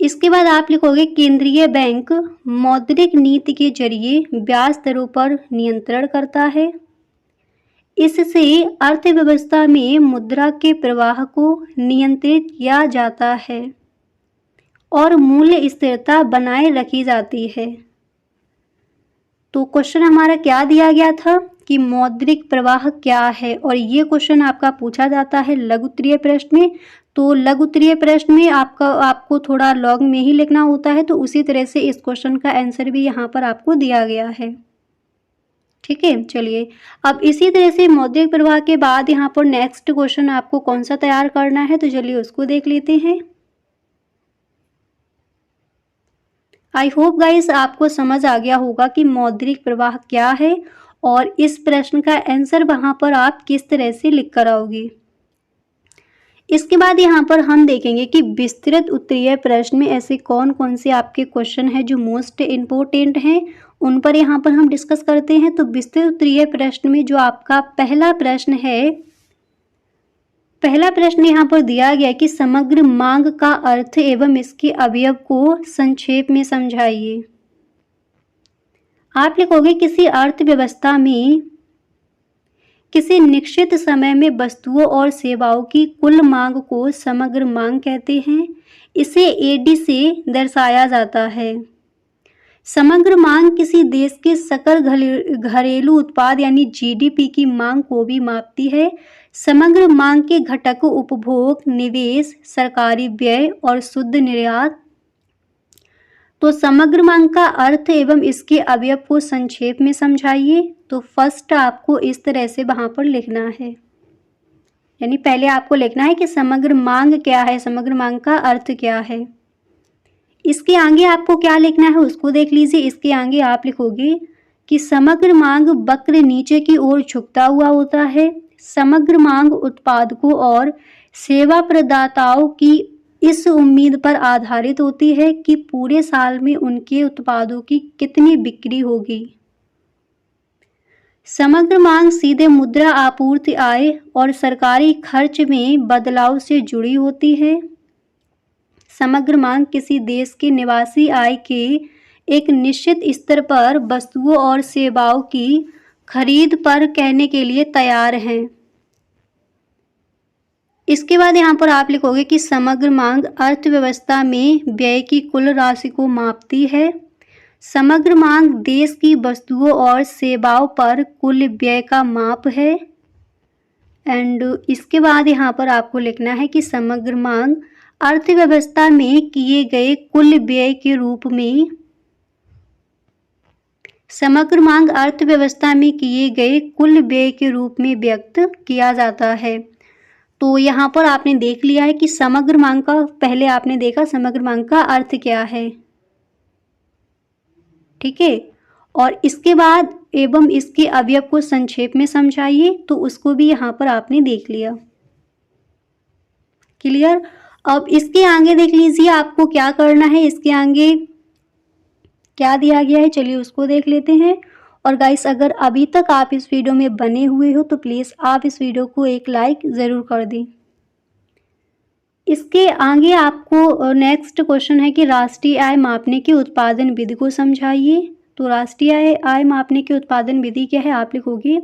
इसके बाद आप लिखोगे केंद्रीय बैंक मौद्रिक नीति के जरिए ब्याज दरों पर नियंत्रण करता है। इससे अर्थव्यवस्था में मुद्रा के प्रवाह को नियंत्रित किया जाता है और मूल्य स्थिरता बनाए रखी जाती है। तो क्वेश्चन हमारा क्या दिया गया था कि मौद्रिक प्रवाह क्या है, और ये क्वेश्चन आपका पूछा जाता है लघु उत्तरीय प्रश्न में। तो लघु उत्तरीय प्रश्न में आपको थोड़ा लॉन्ग में ही लिखना होता है, तो उसी तरह से इस क्वेश्चन का आंसर भी यहाँ पर आपको दिया गया है। ठीक है, चलिए अब इसी तरह से मौद्रिक प्रवाह के बाद यहाँ पर नेक्स्ट क्वेश्चन आपको कौन सा तैयार करना है, तो चलिए उसको देख लेते हैं। आई होप गाइस आपको समझ आ गया होगा कि मौद्रिक प्रवाह क्या है और इस प्रश्न का आंसर वहाँ पर आप किस तरह से लिख कर आओगे। इसके बाद यहाँ पर हम देखेंगे कि विस्तृत उत्तरीय प्रश्न में ऐसे कौन कौन से आपके क्वेश्चन हैं जो मोस्ट इम्पोर्टेंट हैं, उन पर यहाँ पर हम डिस्कस करते हैं। तो विस्तृत उत्तरीय प्रश्न में जो आपका पहला प्रश्न है पहला प्रश्न यहाँ पर दिया गया है कि समग्र मांग का अर्थ एवं इसके अवयव को संक्षेप में समझाइए। आप लिखोगे किसी अर्थव्यवस्था में किसी निश्चित समय में वस्तुओं और सेवाओं की कुल मांग को समग्र मांग कहते हैं। इसे एडी से दर्शाया जाता है। समग्र मांग किसी देश के सकल घरेलू उत्पाद यानी जीडीपी की मांग को भी मापती है। समग्र मांग के घटक उपभोग, निवेश, सरकारी व्यय और शुद्ध निर्यात। तो समग्र मांग का अर्थ एवं इसके अवयव को संक्षेप में समझाइए। तो फर्स्ट आपको इस तरह से वहां पर लिखना है, यानी पहले आपको लिखना है कि समग्र मांग क्या है, समग्र मांग का अर्थ क्या है। इसके आगे आपको क्या लिखना है उसको देख लीजिए। इसके आगे आप लिखोगे कि समग्र मांग वक्र नीचे की ओर झुकता हुआ होता है। समग्र मांग उत्पादकों और सेवा प्रदाताओं की इस उम्मीद पर आधारित होती है कि पूरे साल में उनके उत्पादों की कितनी बिक्री होगी। समग्र मांग सीधे मुद्रा आपूर्ति, आय और सरकारी खर्च में बदलाव से जुड़ी होती है। समग्र मांग किसी देश के निवासी आय के एक निश्चित स्तर पर वस्तुओं और सेवाओं की खरीद पर कहने के लिए तैयार है। इसके बाद यहाँ पर आप लिखोगे कि समग्र मांग अर्थव्यवस्था में व्यय की कुल राशि को मापती है। समग्र मांग देश की वस्तुओं और सेवाओं पर कुल व्यय का माप है। एंड इसके बाद यहाँ पर आपको लिखना है कि समग्र मांग अर्थव्यवस्था में किए गए कुल व्यय के रूप में, समग्र मांग अर्थव्यवस्था में किए गए कुल व्यय के रूप में व्यक्त किया जाता है। तो यहाँ पर आपने देख लिया है कि समग्र मांग का, पहले आपने देखा समग्र मांग का अर्थ क्या है, ठीक है। और इसके बाद एवं इसके अवयव को संक्षेप में समझाइए, तो उसको भी यहाँ पर आपने देख लिया। क्लियर। अब इसके आगे देख लीजिए आपको क्या करना है। इसके आगे क्या दिया गया है चलिए उसको देख लेते हैं। और गाइस अगर अभी तक आप इस वीडियो में बने हुए हो तो प्लीज़ आप इस वीडियो को एक लाइक ज़रूर कर दें। इसके आगे आपको नेक्स्ट क्वेश्चन है कि राष्ट्रीय आय मापने की उत्पादन विधि को समझाइए। तो राष्ट्रीय आय मापने की उत्पादन विधि क्या है, आप लिखोगे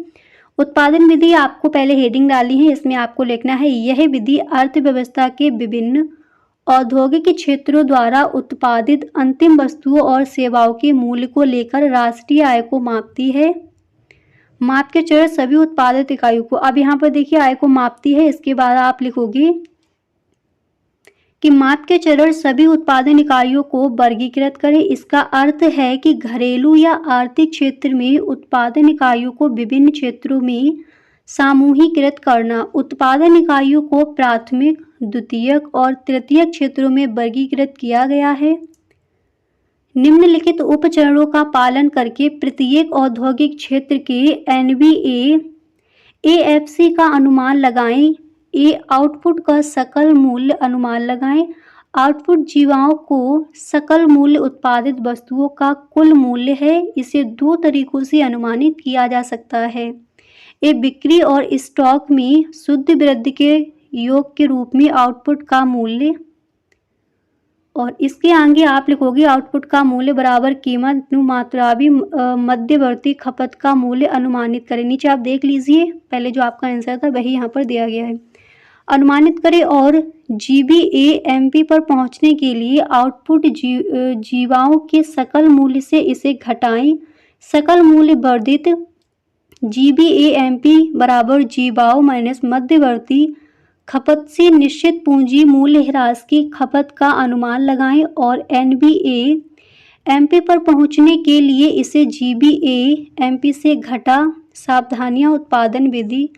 उत्पादन विधि। आपको पहले हेडिंग डाली है, इसमें आपको लिखना है यह विधि अर्थव्यवस्था के विभिन्न औद्योगिक क्षेत्रों द्वारा उत्पादित अंतिम वस्तुओं और सेवाओं के मूल्य को लेकर राष्ट्रीय आय को मापती है। माप के चरण सभी उत्पादित इकाइयों को, अब यहाँ पर देखिए आय को मापती है। इसके बाद आप लिखोगे कि माप के चरण सभी उत्पादन इकाइयों को वर्गीकृत करें। इसका अर्थ है कि घरेलू या आर्थिक क्षेत्र में उत्पादन इकाइयों को विभिन्न क्षेत्रों में सामूहिकृत करना। उत्पादन इकाइयों को प्राथमिक, द्वितीयक और तृतीयक क्षेत्रों में वर्गीकृत किया गया है। निम्नलिखित उपचरणों का पालन करके प्रत्येक औद्योगिक क्षेत्र के एनबीए एएफसी का अनुमान लगाएं। आउटपुट का सकल मूल्य अनुमान लगाएं। आउटपुट जीवाओं को सकल मूल्य उत्पादित वस्तुओं का कुल मूल्य है। इसे दो तरीकों से अनुमानित किया जा सकता है। बिक्री और स्टॉक में शुद्ध वृद्धि के योग के रूप में आउटपुट का मूल्य। और इसके आगे आप लिखोगे आउटपुट का मूल्य बराबर कीमत मात्रा भी मध्यवर्ती खपत का मूल्य अनुमानित करें। नीचे आप देख लीजिए पहले जो आपका आंसर था वही यहाँ पर दिया गया है। अनुमानित करें और जीबीएएमपी पर पहुँचने के लिए आउटपुट जीवाओं के सकल मूल्य से इसे घटाएं। सकल मूल्य वर्धित जीबीएएमपी बराबर जीवाओं माइनस मध्यवर्ती खपत से निश्चित पूंजी मूल्य ह्रास की खपत का अनुमान लगाएं और एनबीएएमपी पर पहुंचने के लिए इसे जीबीएएमपी से घटा। सावधानियां उत्पादन विधि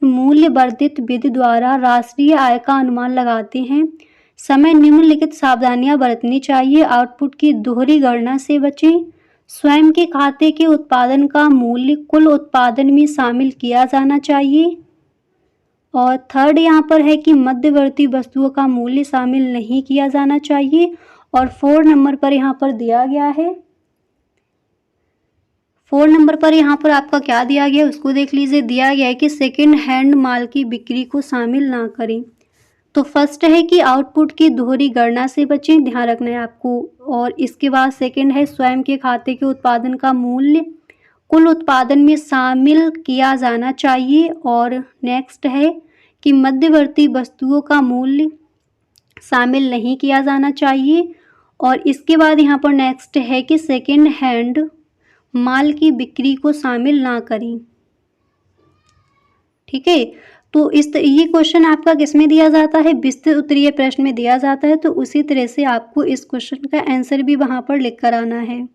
मूल्य वर्धित विधि द्वारा राष्ट्रीय आय का अनुमान लगाते हैं। समय निम्नलिखित सावधानियां बरतनी चाहिए। आउटपुट की दोहरी गणना से बचें। स्वयं के खाते के उत्पादन का मूल्य कुल उत्पादन में शामिल किया जाना चाहिए। और थर्ड यहाँ पर है कि मध्यवर्ती वस्तुओं का मूल्य शामिल नहीं किया जाना चाहिए। और 4 नंबर पर यहाँ पर दिया गया है 4 नंबर पर यहाँ पर आपका क्या दिया गया है उसको देख लीजिए। दिया गया है कि सेकेंड हैंड माल की बिक्री को शामिल ना करें। तो फर्स्ट है कि आउटपुट की दोहरी गणना से बचें, ध्यान रखना है आपको। और इसके बाद सेकेंड है स्वयं के खाते के उत्पादन का मूल्य कुल उत्पादन में शामिल किया जाना चाहिए। और नेक्स्ट है कि मध्यवर्ती वस्तुओं का मूल्य शामिल नहीं किया जाना चाहिए। और इसके बाद यहाँ पर नेक्स्ट है कि सेकेंड हैंड माल की बिक्री को शामिल ना करें। ठीक है, तो ये क्वेश्चन आपका किस में दिया जाता है, विस्तृत उत्तरीय प्रश्न में दिया जाता है। तो उसी तरह से आपको इस क्वेश्चन का आंसर भी वहां पर लिख कर आना है।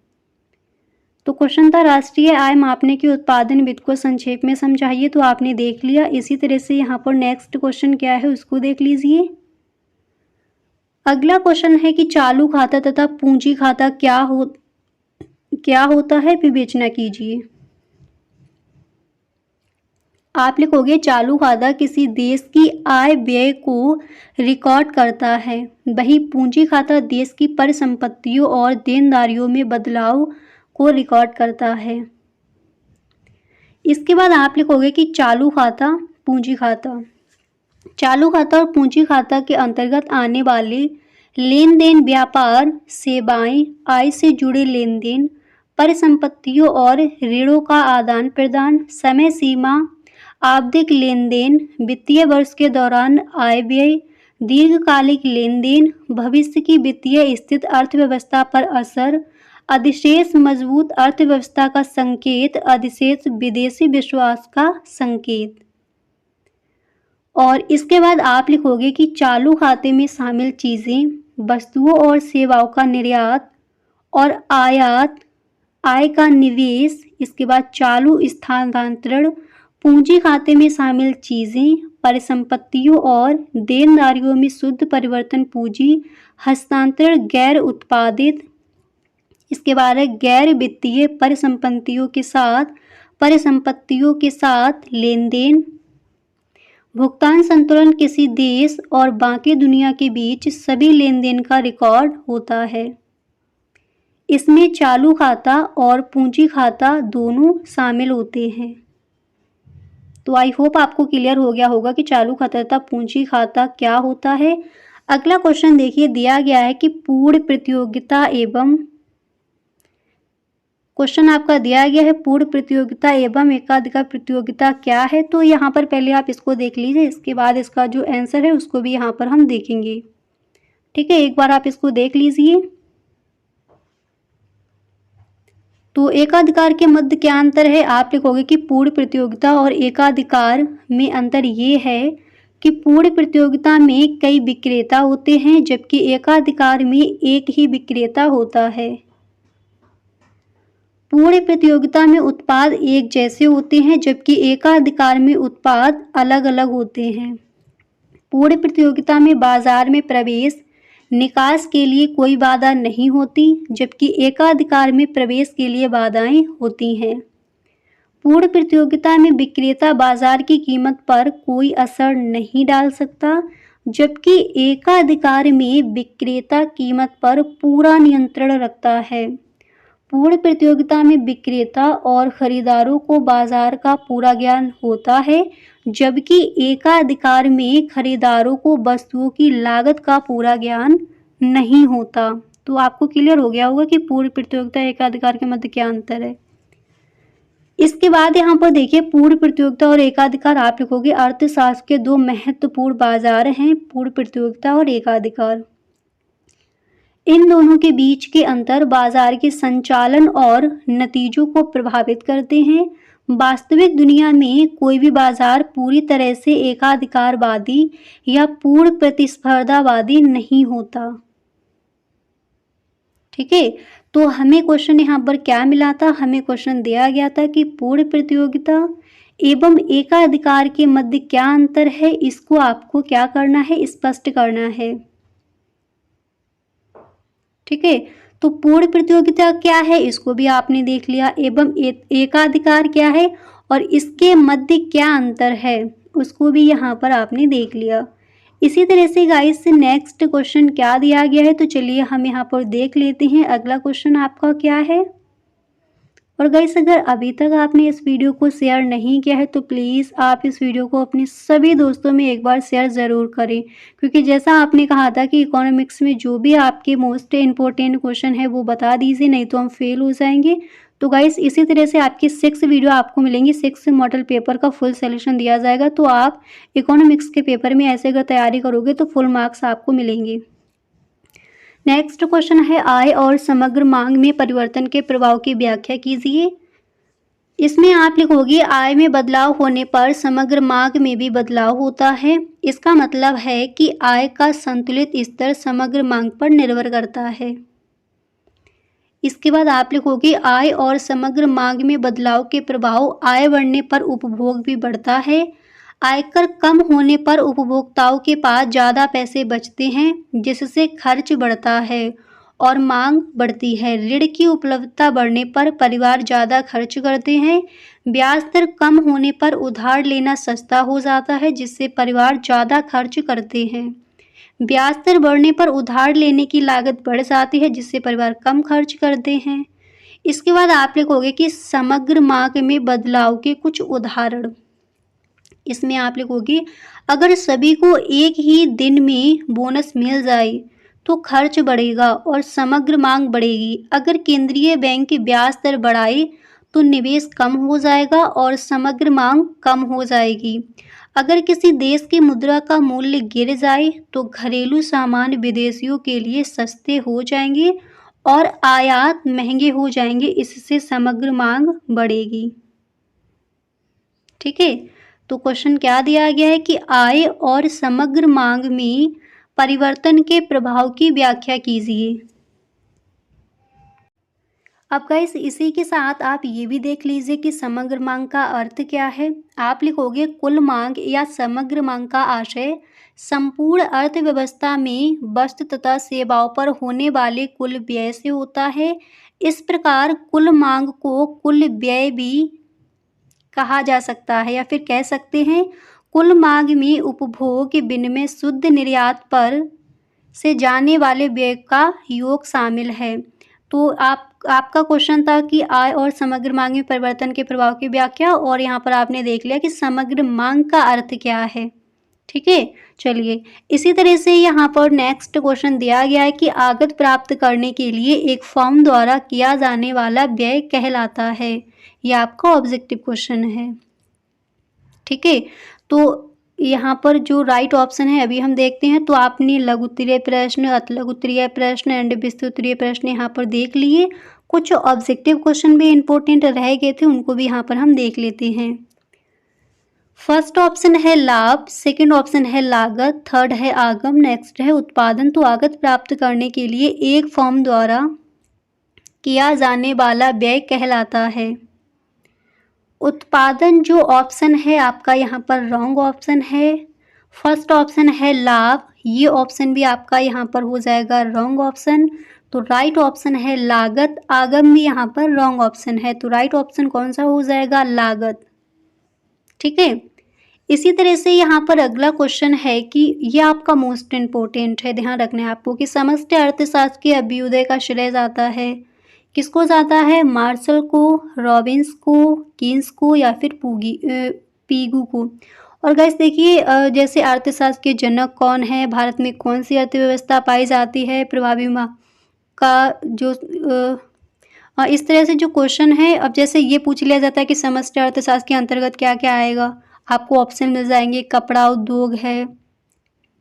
तो क्वेश्चन था राष्ट्रीय आय मापने के उत्पादन वित्त को संक्षेप में समझाइए। तो आपने देख लिया। इसी तरह से यहाँ पर नेक्स्ट क्वेश्चन क्या है उसको देख लीजिए। अगला क्वेश्चन है कि चालू खाता तथा पूंजी खाता क्या होता है, विवेचना कीजिए। आप लिखोगे चालू खाता किसी देश की आय व्यय को रिकॉर्ड करता है, वही पूंजी खाता देश की परिसंपत्तियों और देनदारियों में बदलाव को रिकॉर्ड करता है। इसके बाद आप लिखोगे कि चालू खाता पूंजी खाता। चालू खाता और पूंजी खाता के अंतर्गत आने वाले लेन देन व्यापार, सेवाएं, आय से जुड़े लेन देन, परिसंपत्तियों और ऋणों का आदान प्रदान, समय सीमा, आवधिक लेन देन, वित्तीय वर्ष के दौरान आय व्यय, दीर्घकालिक लेन देन, भविष्य की वित्तीय स्थिति अर्थव्यवस्था पर असर, अधिशेष मजबूत अर्थव्यवस्था का संकेत, अधिशेष विदेशी विश्वास का संकेत। और इसके बाद आप लिखोगे कि चालू खाते में शामिल चीज़ें, वस्तुओं और सेवाओं का निर्यात और आयात, आय का निवेश। इसके बाद चालू स्थानांतरण, पूंजी खाते में शामिल चीज़ें, परिसंपत्तियों और देनदारियों में शुद्ध परिवर्तन पूंजी हस्तांतरण, गैर उत्पादित। इसके बाद है गैर वित्तीय परिसंपत्तियों के साथ लेन देन। भुगतान संतुलन किसी देश और बाकी दुनिया के बीच सभी लेन देन का रिकॉर्ड होता है। इसमें चालू खाता और पूंजी खाता दोनों शामिल होते हैं। तो आई होप आपको क्लियर हो गया होगा कि चालू खाता तथा पूंजी खाता क्या होता है। अगला क्वेश्चन देखिए, दिया गया है कि पूर्ण प्रतियोगिता एवं, क्वेश्चन आपका दिया गया है पूर्ण प्रतियोगिता एवं एकाधिकार प्रतियोगिता क्या है। तो यहाँ पर पहले आप इसको देख लीजिए, इसके बाद इसका जो आंसर है उसको भी यहाँ पर हम देखेंगे। ठीक है, एक बार आप इसको देख लीजिए। तो एकाधिकार के मध्य क्या अंतर है, आप लिखोगे कि पूर्ण प्रतियोगिता और एकाधिकार में अंतर ये है कि पूर्ण प्रतियोगिता में कई विक्रेता होते हैं जबकि एकाधिकार में एक ही विक्रेता होता है। पूर्ण प्रतियोगिता में उत्पाद एक जैसे होते हैं जबकि एकाधिकार में उत्पाद अलग अलग होते हैं। पूर्ण प्रतियोगिता में बाजार में प्रवेश निकास के लिए कोई बाधा नहीं होती जबकि एकाधिकार में प्रवेश के लिए बाधाएं होती हैं। पूर्ण प्रतियोगिता में विक्रेता बाजार की कीमत पर कोई असर नहीं डाल सकता जबकि एकाधिकार में विक्रेता कीमत पर पूरा नियंत्रण रखता है। पूर्ण प्रतियोगिता में विक्रेता और खरीदारों को बाजार का पूरा ज्ञान होता है जबकि एकाधिकार में खरीदारों को वस्तुओं की लागत का पूरा ज्ञान नहीं होता। तो आपको क्लियर हो गया होगा कि पूर्ण प्रतियोगिता एकाधिकार के मध्य क्या अंतर है। इसके बाद यहाँ पर देखिए, पूर्ण प्रतियोगिता और एकाधिकार आप लिखोगे अर्थशास्त्र के दो महत्वपूर्ण बाजार हैं, पूर्ण प्रतियोगिता और एकाधिकार। इन दोनों के बीच के अंतर बाजार के संचालन और नतीजों को प्रभावित करते हैं। वास्तविक दुनिया में कोई भी बाजार पूरी तरह से एकाधिकारवादी या पूर्ण प्रतिस्पर्धावादी नहीं होता। ठीक है, तो हमें क्वेश्चन यहाँ पर क्या मिला था, हमें क्वेश्चन दिया गया था कि पूर्ण प्रतियोगिता एवं एकाधिकार के मध्य क्या अंतर है, इसको आपको क्या करना है, स्पष्ट करना है। ठीक है, तो पूर्ण प्रतियोगिता क्या है इसको भी आपने देख लिया, एवं एकाधिकार क्या है और इसके मध्य क्या अंतर है उसको भी यहाँ पर आपने देख लिया। इसी तरह से गाइस नेक्स्ट क्वेश्चन क्या दिया गया है, तो चलिए हम यहाँ पर देख लेते हैं। अगला क्वेश्चन आपका क्या है, और गाइस अगर अभी तक आपने इस वीडियो को शेयर नहीं किया है तो प्लीज़ आप इस वीडियो को अपने सभी दोस्तों में एक बार शेयर ज़रूर करें, क्योंकि जैसा आपने कहा था कि इकोनॉमिक्स में जो भी आपके मोस्ट इम्पोर्टेंट क्वेश्चन है वो बता दीजिए, नहीं तो हम फेल हो जाएंगे। तो गाइस इसी तरह से आपकी 6 वीडियो आपको मिलेंगी, 6 मॉडल पेपर का फुल सोल्यूशन दिया जाएगा। तो आप इकोनॉमिक्स के पेपर में ऐसे अगर तैयारी करोगे तो फुल मार्क्स आपको मिलेंगे। नेक्स्ट क्वेश्चन है आय और समग्र मांग में परिवर्तन के प्रभाव की व्याख्या कीजिए। इसमें आप लिखोगे आय में बदलाव होने पर समग्र मांग में भी बदलाव होता है। इसका मतलब है कि आय का संतुलित स्तर समग्र मांग पर निर्भर करता है। इसके बाद आप लिखोगे आय और समग्र मांग में बदलाव के प्रभाव, आय बढ़ने पर उपभोग भी बढ़ता है। आयकर कम होने पर उपभोक्ताओं के पास ज़्यादा पैसे बचते हैं, जिससे खर्च बढ़ता है और मांग बढ़ती है। ऋण की उपलब्धता बढ़ने पर परिवार ज़्यादा खर्च करते हैं। ब्याज दर कम होने पर उधार लेना सस्ता हो जाता है, जिससे परिवार ज़्यादा खर्च करते हैं। ब्याज दर बढ़ने पर उधार लेने की लागत बढ़ जाती है, जिससे परिवार कम खर्च करते हैं। इसके बाद आप लिखोगे कि समग्र मांग में बदलाव के कुछ उदाहरण। इसमें आप लिखोगे अगर सभी को एक ही दिन में बोनस मिल जाए तो खर्च बढ़ेगा और समग्र मांग बढ़ेगी। अगर केंद्रीय बैंक ब्याज दर बढ़ाए तो निवेश कम हो जाएगा और समग्र मांग कम हो जाएगी। अगर किसी देश की मुद्रा का मूल्य गिर जाए तो घरेलू सामान विदेशियों के लिए सस्ते हो जाएंगे और आयात महंगे हो जाएंगे, इससे समग्र मांग बढ़ेगी। ठीक है, तो क्वेश्चन क्या दिया गया है कि आय और समग्र मांग में परिवर्तन के प्रभाव की व्याख्या कीजिए। अब गाइस इसी के साथ आप ये भी देख लीजिए कि समग्र मांग का अर्थ क्या है। आप लिखोगे कुल मांग या समग्र मांग का आशय संपूर्ण अर्थव्यवस्था में वस्तु तथा सेवाओं पर होने वाले कुल व्यय से होता है। इस प्रकार कुल मांग को कुल व्यय भी कहा जा सकता है, या फिर कह सकते हैं कुल मांग में उपभोग विनिमय शुद्ध निर्यात पर से जाने वाले व्यय का योग शामिल है। तो आपका क्वेश्चन था कि आय और समग्र मांग में परिवर्तन के प्रभाव की व्याख्या, और यहाँ पर आपने देख लिया कि समग्र मांग का अर्थ क्या है। ठीक है, चलिए इसी तरह से यहाँ पर नेक्स्ट क्वेश्चन दिया गया है कि आगत प्राप्त करने के लिए एक फर्म द्वारा किया जाने वाला व्यय कहलाता है। यह आपका ऑब्जेक्टिव क्वेश्चन है। ठीक है, तो यहाँ पर जो राइट ऑप्शन है अभी हम देखते हैं। तो आपने लघु उत्तरीय प्रश्न, अतिलघु उत्तरीय प्रश्न एंड विस्तृत उत्तरीय प्रश्न यहाँ पर देख लिए। कुछ ऑब्जेक्टिव क्वेश्चन भी इंपॉर्टेंट रह गए थे, उनको भी यहाँ पर हम देख लेते हैं। फर्स्ट ऑप्शन है लाभ, सेकंड ऑप्शन है लागत, थर्ड है आगम, नेक्स्ट है उत्पादन। तो आगत प्राप्त करने के लिए एक फर्म द्वारा किया जाने वाला व्यय कहलाता है। उत्पादन जो ऑप्शन है आपका यहाँ पर रॉन्ग ऑप्शन है। फर्स्ट ऑप्शन है लाभ, ये ऑप्शन भी आपका यहाँ पर हो जाएगा रॉन्ग ऑप्शन। तो राइट ऑप्शन है लागत, आगम भी यहाँ पर रॉन्ग ऑप्शन है। तो राइट ऑप्शन कौन सा हो जाएगा? लागत। ठीक है, इसी तरह से यहाँ पर अगला क्वेश्चन है कि ये आपका मोस्ट इम्पोर्टेंट है, ध्यान रखना है आपको कि समष्टि अर्थशास्त्र के अभ्युदय का श्रेय जाता है किसको जाता है? मार्शल को, रॉबिन्स को, कीन्स को या फिर पीगू को। और गाइस देखिए जैसे अर्थशास्त्र के जनक कौन है, भारत में कौन सी अर्थव्यवस्था पाई जाती है, प्रभावी का जो इस तरह से जो क्वेश्चन है। अब जैसे ये पूछ लिया जाता है कि समष्टि अर्थशास्त्र के अंतर्गत क्या क्या आएगा, आपको ऑप्शन मिल जाएंगे। कपड़ा उद्योग है,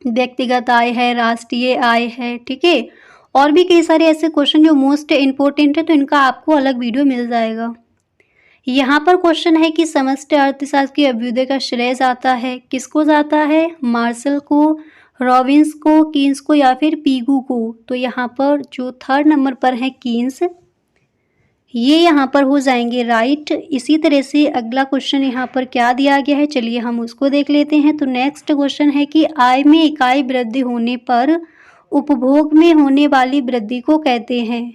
व्यक्तिगत आय है, राष्ट्रीय आय है। ठीक है, और भी कई सारे ऐसे क्वेश्चन जो मोस्ट इम्पोर्टेंट है, तो इनका आपको अलग वीडियो मिल जाएगा। यहाँ पर क्वेश्चन है कि समष्टि अर्थशास्त्र के अभ्युदय का श्रेय जाता है किसको जाता है? मार्शल को, रॉबिन्स को, कीन्स को या फिर पीगू को। तो यहाँ पर जो थर्ड नंबर पर है कीन्स, ये यहाँ पर हो जाएंगे राइट। इसी तरह से अगला क्वेश्चन यहाँ पर क्या दिया गया है, चलिए हम उसको देख लेते हैं। तो नेक्स्ट क्वेश्चन है कि आय में इकाई वृद्धि होने पर उपभोग में होने वाली वृद्धि को कहते हैं,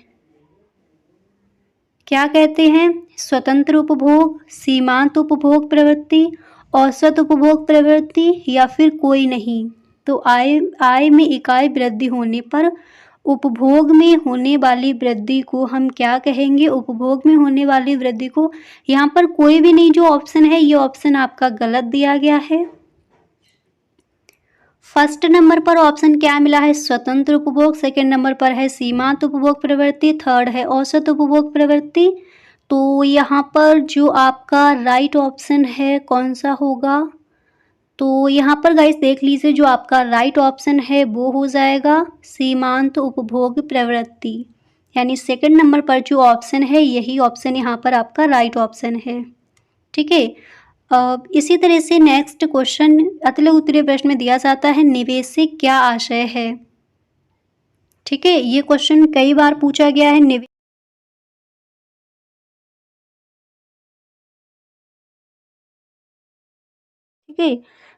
क्या कहते हैं? स्वतंत्र उपभोग, सीमांत उपभोग प्रवृत्ति, औसत उपभोग प्रवृत्ति या फिर कोई नहीं। तो आय में इकाई वृद्धि होने पर उपभोग में होने वाली वृद्धि को हम क्या कहेंगे? उपभोग में होने वाली वृद्धि को, यहाँ पर कोई भी नहीं जो ऑप्शन है, ये ऑप्शन आपका गलत दिया गया है। फर्स्ट नंबर पर ऑप्शन क्या मिला है? स्वतंत्र उपभोग। सेकंड नंबर पर है सीमांत उपभोग प्रवृत्ति। थर्ड है औसत उपभोग प्रवृत्ति। तो यहाँ पर जो आपका राइट ऑप्शन है कौन सा होगा? तो यहाँ पर गाइस देख लीजिए, जो आपका राइट ऑप्शन है वो हो जाएगा सीमांत उपभोग प्रवृत्ति, यानी सेकंड नंबर पर जो ऑप्शन है यही ऑप्शन यहाँ पर आपका राइट ऑप्शन है। ठीक है। इसी तरह से नेक्स्ट क्वेश्चन अतले उत्तरीय प्रश्न में दिया जाता है, निवेश से क्या आशय है? ठीक है, ये क्वेश्चन कई बार पूछा गया है। ठीक है,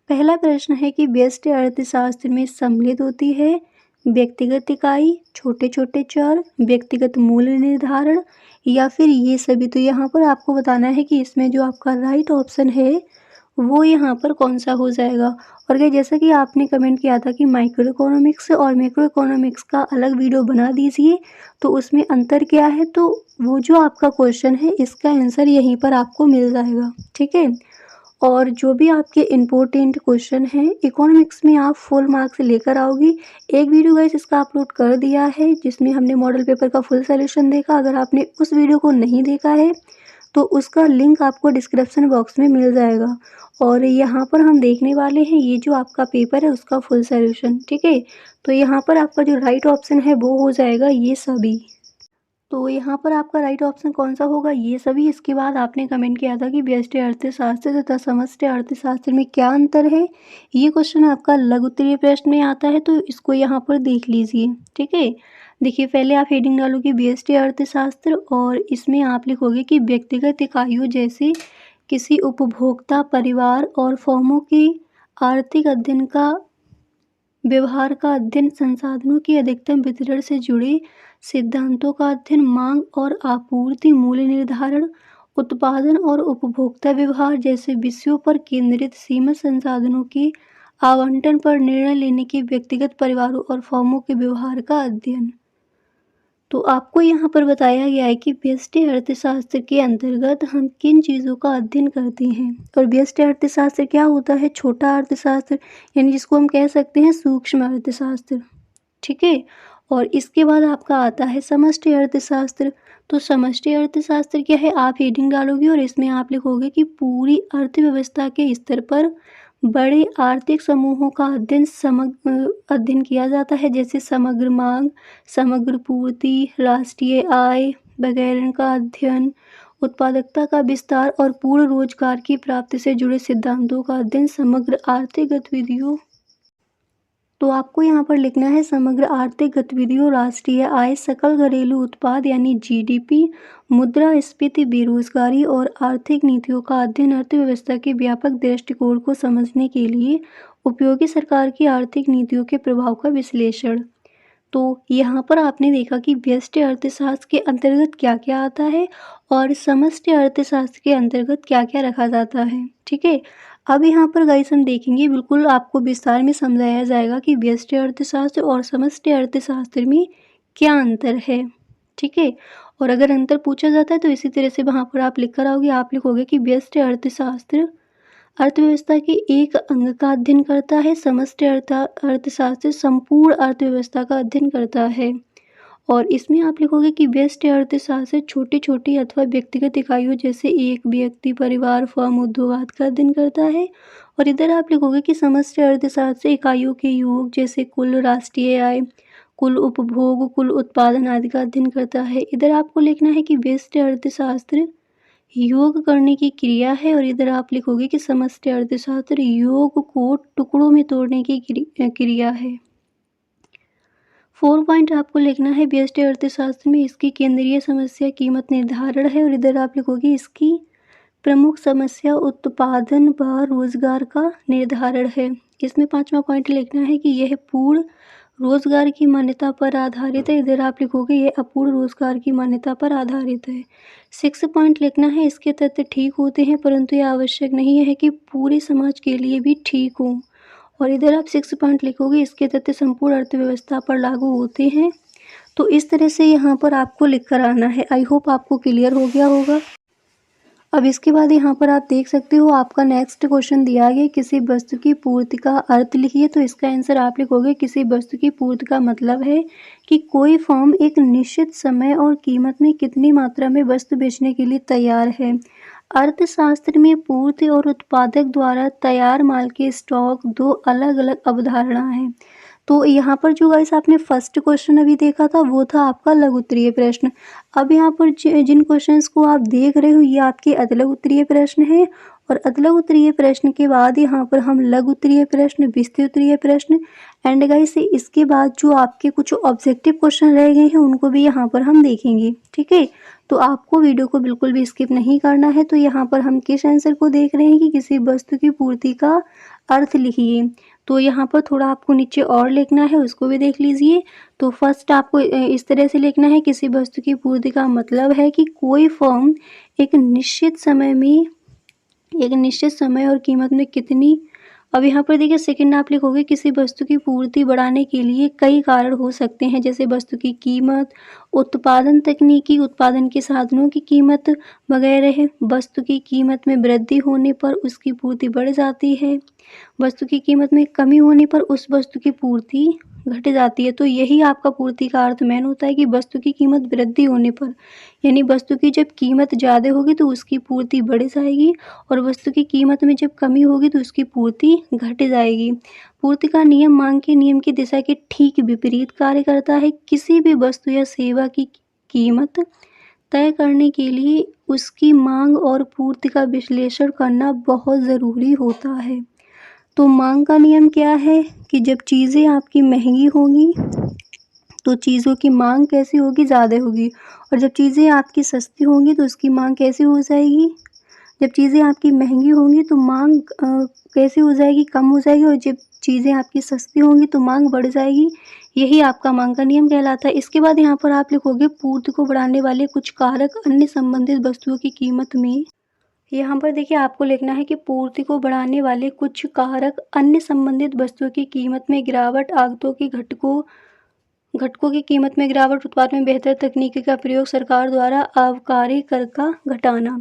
पहला प्रश्न है कि व्यष्टि अर्थशास्त्र में सम्मिलित होती है व्यक्तिगत इकाई, छोटे छोटे चर, व्यक्तिगत मूल्य निर्धारण या फिर ये सभी। तो यहाँ पर आपको बताना है कि इसमें जो आपका राइट ऑप्शन है वो यहाँ पर कौन सा हो जाएगा। और क्या, जैसा कि आपने कमेंट किया था कि माइक्रो इकोनॉमिक्स और मैक्रो इकोनॉमिक्स का अलग वीडियो बना दीजिए, तो उसमें अंतर क्या है, तो वो जो आपका क्वेश्चन है इसका आंसर यहीं पर आपको मिल जाएगा। ठीक है, और जो भी आपके इम्पोर्टेंट क्वेश्चन हैं इकोनॉमिक्स में आप फुल मार्क्स लेकर आओगी। एक वीडियो गाइस इसका अपलोड कर दिया है जिसमें हमने मॉडल पेपर का फुल सॉल्यूशन देखा। अगर आपने उस वीडियो को नहीं देखा है तो उसका लिंक आपको डिस्क्रिप्शन बॉक्स में मिल जाएगा। और यहाँ पर हम देखने वाले हैं ये जो आपका पेपर है उसका फुल सॉल्यूशन। ठीक है, तो यहाँ पर आपका जो राइट ऑप्शन है वो हो जाएगा ये सभी। तो यहाँ पर आपका राइट ऑप्शन कौन सा होगा? ये सभी। इसके बाद आपने कमेंट किया था कि व्यष्टि अर्थशास्त्र तथा समष्टि अर्थशास्त्र में क्या अंतर है। ये क्वेश्चन आपका लघु उत्तरीय प्रश्न में आता है, तो इसको यहाँ पर देख लीजिए। ठीक है, देखिए पहले आप हेडिंग डालोगे व्यष्टि अर्थशास्त्र और इसमें आप लिखोगे कि व्यक्तिगत इकाइयों जैसे किसी उपभोक्ता, परिवार और फर्मों की आर्थिक अध्ययन का व्यवहार का अध्ययन, संसाधनों की अधिकतम वितरण से जुड़े सिद्धांतों का अध्ययन, मांग और आपूर्ति, मूल्य निर्धारण, उत्पादन और उपभोक्ता व्यवहार जैसे विषयों पर केंद्रित सीमित संसाधनों के आवंटन पर निर्णय लेने के व्यक्तिगत परिवारों और फर्मों के व्यवहार का अध्ययन। तो आपको यहाँ पर बताया गया है कि व्यष्टि अर्थशास्त्र के अंतर्गत हम किन चीज़ों का अध्ययन करते हैं। और व्यष्टि अर्थशास्त्र क्या होता है? छोटा अर्थशास्त्र, यानी जिसको हम कह सकते हैं सूक्ष्म अर्थशास्त्र। ठीक है, और इसके बाद आपका आता है समष्टि अर्थशास्त्र। तो समष्टि अर्थशास्त्र क्या है? आप हेडिंग डालोगे और इसमें आप लिखोगे कि पूरी अर्थव्यवस्था के स्तर पर बड़े आर्थिक समूहों का अध्ययन किया जाता है, जैसे समग्र मांग, समग्र पूर्ति, राष्ट्रीय आय वगैरह का अध्ययन, उत्पादकता का विस्तार और पूर्ण रोजगार की प्राप्ति से जुड़े सिद्धांतों का अध्ययन, समग्र आर्थिक गतिविधियों। तो आपको यहाँ पर लिखना है समग्र आर्थिक गतिविधियों, राष्ट्रीय आय, सकल घरेलू उत्पाद यानी जीडीपी, मुद्रास्फीति, बेरोजगारी और आर्थिक नीतियों का अध्ययन, अर्थव्यवस्था के व्यापक दृष्टिकोण को समझने के लिए उपयोगी सरकार की आर्थिक नीतियों के प्रभाव का विश्लेषण। तो यहाँ पर आपने देखा कि व्यष्टि अर्थशास्त्र के अंतर्गत क्या क्या आता है और समष्टि अर्थशास्त्र के अंतर्गत क्या क्या रखा जाता है। ठीक है, अब यहाँ पर गाइस हम देखेंगे, बिल्कुल आपको विस्तार में समझाया जाएगा कि व्यष्टि अर्थशास्त्र और समष्टि अर्थशास्त्र में क्या अंतर है। ठीक है, और अगर अंतर पूछा जाता है तो इसी तरह से वहाँ पर आप लिख कर आओगे। आप लिखोगे कि व्यष्टि अर्थशास्त्र अर्थव्यवस्था के एक अंग का अध्ययन करता है, समष्टि अर्थशास्त्र संपूर्ण अर्थव्यवस्था का अध्ययन करता है। और इसमें आप लिखोगे कि व्यष्टि अर्थशास्त्र छोटी छोटी अथवा व्यक्तिगत इकाइयों जैसे एक व्यक्ति, परिवार, फर्म, उद्योग आदि का अध्ययन करता है। और इधर आप लिखोगे कि समष्टि अर्थशास्त्र इकाइयों के योग जैसे कुल राष्ट्रीय आय, कुल उपभोग, कुल उत्पादन आदि का अध्ययन करता है। इधर आपको लिखना है कि व्यष्टि अर्थशास्त्र योग करने की क्रिया है। और इधर आप लिखोगे कि समष्टि अर्थशास्त्र योग को टुकड़ों में तोड़ने की क्रिया है। 4 पॉइंट आपको लिखना है व्यष्टि अर्थशास्त्र में इसकी केंद्रीय समस्या कीमत निर्धारण है। और इधर आप लिखोगे इसकी प्रमुख समस्या उत्पादन व रोजगार का निर्धारण है। इसमें 5वां पॉइंट लिखना है कि यह पूर्ण रोजगार की मान्यता पर आधारित है। इधर आप लिखोगे यह अपूर्ण रोजगार की मान्यता पर आधारित है। 6 पॉइंट लिखना है इसके तथ्य ठीक होते हैं परंतु यह आवश्यक नहीं है कि पूरे समाज के लिए भी ठीक हो। और इधर आप 6 पॉइंट लिखोगे इसके तथ्य संपूर्ण अर्थव्यवस्था पर लागू होते हैं। तो इस तरह से यहाँ पर आपको लिख कर आना है। आई होप आपको क्लियर हो गया होगा। अब इसके बाद यहाँ पर आप देख सकते हो आपका नेक्स्ट क्वेश्चन दिया गया, किसी वस्तु की पूर्ति का अर्थ लिखिए। तो इसका आंसर आप लिखोगे, किसी वस्तु की पूर्ति का मतलब है कि कोई फर्म एक निश्चित समय और कीमत में कितनी मात्रा में वस्तु बेचने के लिए तैयार है। अर्थशास्त्र में पूर्ति और उत्पादक द्वारा तैयार माल के स्टॉक दो अलग अलग अवधारणा है। तो यहाँ पर जो गाइस आपने फर्स्ट क्वेश्चन अभी देखा था वो था आपका लघु उत्तरीय प्रश्न। अब यहाँ पर जिन क्वेश्चंस को आप देख रहे हो ये आपके अधलग उत्तरीय प्रश्न है, और अधलग उत्तरीय प्रश्न के बाद यहाँ पर हम लघु उत्तरीय प्रश्न, विस्तृत उत्तरीय प्रश्न एंड गाइस इसके बाद जो आपके कुछ ऑब्जेक्टिव क्वेश्चन रह गए हैं उनको भी यहाँ पर हम देखेंगे। ठीक है, तो आपको वीडियो को बिल्कुल भी स्किप नहीं करना है। तो यहाँ पर हम किस आंसर को देख रहे हैं कि किसी वस्तु की पूर्ति का अर्थ लिखिए। तो यहाँ पर थोड़ा आपको नीचे और लिखना है, उसको भी देख लीजिए। तो फर्स्ट आपको इस तरह से लिखना है, किसी वस्तु की पूर्ति का मतलब है कि कोई फर्म एक निश्चित समय और कीमत में कितनी। अब यहाँ पर देखिए सेकंड आप लिखोगे, किसी वस्तु की पूर्ति बढ़ाने के लिए कई कारण हो सकते हैं, जैसे वस्तु की कीमत, उत्पादन तकनीकी, उत्पादन के साधनों की कीमत वगैरह। वस्तु की कीमत में वृद्धि होने पर उसकी पूर्ति बढ़ जाती है, वस्तु की कीमत में कमी होने पर उस वस्तु की पूर्ति घट जाती है। तो यही आपका पूर्ति का अर्थ मेन होता है कि वस्तु की कीमत वृद्धि होने पर, यानी वस्तु की जब कीमत ज़्यादा होगी तो उसकी पूर्ति बढ़ जाएगी, और वस्तु की कीमत में जब कमी होगी तो उसकी पूर्ति घट जाएगी। पूर्ति का नियम मांग के नियम की दिशा के ठीक विपरीत कार्य करता है। किसी भी वस्तु या सेवा की कीमत तय करने के लिए उसकी मांग और पूर्ति का विश्लेषण करना बहुत ज़रूरी होता है। तो मांग का नियम क्या है कि जब चीज़ें आपकी महंगी होंगी तो चीज़ों की मांग कैसी होगी, ज़्यादा होगी, और जब चीज़ें आपकी सस्ती होंगी तो उसकी मांग कैसी हो जाएगी। जब चीज़ें आपकी महंगी होंगी तो मांग कैसी हो जाएगी, कम हो जाएगी, और जब चीज़ें आपकी सस्ती होंगी तो मांग बढ़ जाएगी। यही आपका मांग का नियम कहलाता है। इसके बाद यहाँ पर आप लिखोगे, पूर्ति को बढ़ाने वाले कुछ कारक अन्य संबंधित वस्तुओं की कीमत में। यहाँ पर देखिए आपको लिखना है कि पूर्ति को बढ़ाने वाले कुछ कारक अन्य संबंधित वस्तुओं की कीमत में गिरावट, आगतों की घटकों की कीमत में गिरावट, उत्पाद में बेहतर तकनीकी का प्रयोग, सरकार द्वारा आबकारी कर का घटाना।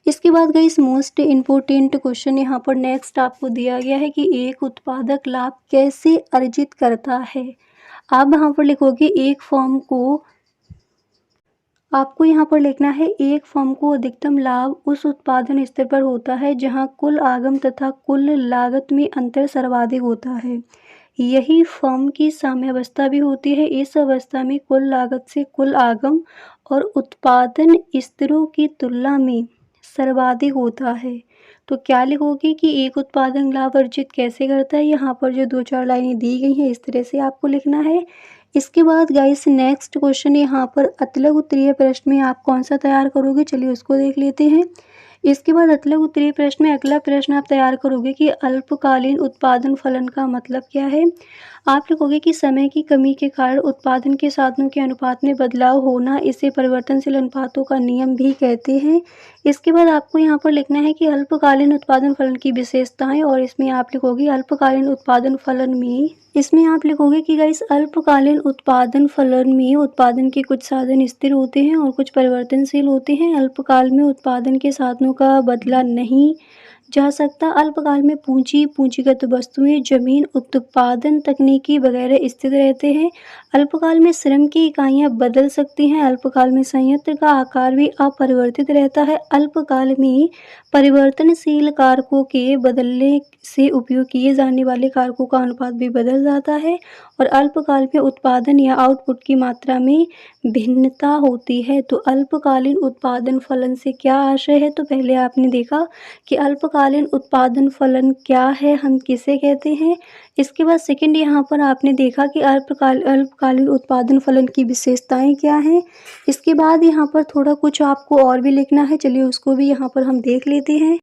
इसके बाद गई मोस्ट इम्पोर्टेंट क्वेश्चन यहाँ पर नेक्स्ट आपको दिया गया है कि एक उत्पादक लाभ कैसे अर्जित करता है। आप यहाँ पर लिखोगे, एक फर्म को, आपको यहाँ पर लिखना है, एक फर्म को अधिकतम लाभ उस उत्पादन स्तर पर होता है जहाँ कुल आगम तथा कुल लागत में अंतर सर्वाधिक होता है। यही फर्म की साम्यावस्था भी होती है। इस अवस्था में कुल लागत से कुल आगम और उत्पादन स्तरों की तुलना में सर्वाधिक होता है। तो क्या लिखोगे कि एक उत्पादन लाभ अर्जित कैसे करता है। यहाँ पर जो 2-4 लाइनें दी गई हैं इस तरह से आपको लिखना है। इसके बाद गाइस नेक्स्ट क्वेश्चन यहाँ पर अतलग उत्तरीय प्रश्न में आप कौन सा तैयार करोगे, चलिए उसको देख लेते हैं। इसके बाद अतलग उत्तरीय प्रश्न में अगला प्रश्न आप तैयार करोगे कि अल्पकालीन उत्पादन फलन का मतलब क्या है। आप लिखोगे कि समय की कमी के कारण उत्पादन के साधनों के अनुपात में बदलाव होना, इसे परिवर्तनशील अनुपातों का नियम भी कहते हैं। इसके बाद आपको यहाँ पर लिखना है कि अल्पकालीन उत्पादन फलन की विशेषताएं, और इसमें आप लिखोगे अल्पकालीन उत्पादन फलन में, इसमें आप लिखोगे कि गाइस अल्पकालीन उत्पादन फलन में उत्पादन के कुछ साधन स्थिर होते हैं और कुछ परिवर्तनशील होते हैं। अल्पकाल में उत्पादन के साधनों का बदला नहीं जा सकता। अल्पकाल में पूंजीगत वस्तुएं, जमीन, उत्पादन तकनीकी वगैरह स्थिर रहते हैं। अल्पकाल में श्रम की इकाइयां बदल सकती हैं। अल्पकाल में संयंत्र का आकार भी अपरिवर्तित रहता है। अल्पकाल में परिवर्तनशील कारकों के बदलने से उपयोग किए जाने वाले कारकों का अनुपात भी बदल जाता है, और अल्पकाल में उत्पादन या आउटपुट की मात्रा में भिन्नता होती है। तो अल्पकालीन उत्पादन फलन से क्या आशय है, तो पहले आपने देखा कि अल्पकालीन उत्पादन फलन क्या है, हम किसे कहते हैं। इसके बाद सेकंड यहाँ पर आपने देखा कि अल्पकालीन उत्पादन फलन की विशेषताएं क्या हैं। इसके बाद यहाँ पर थोड़ा कुछ आपको और भी लिखना है, चलिए उसको भी यहाँ पर हम देख लेते हैं।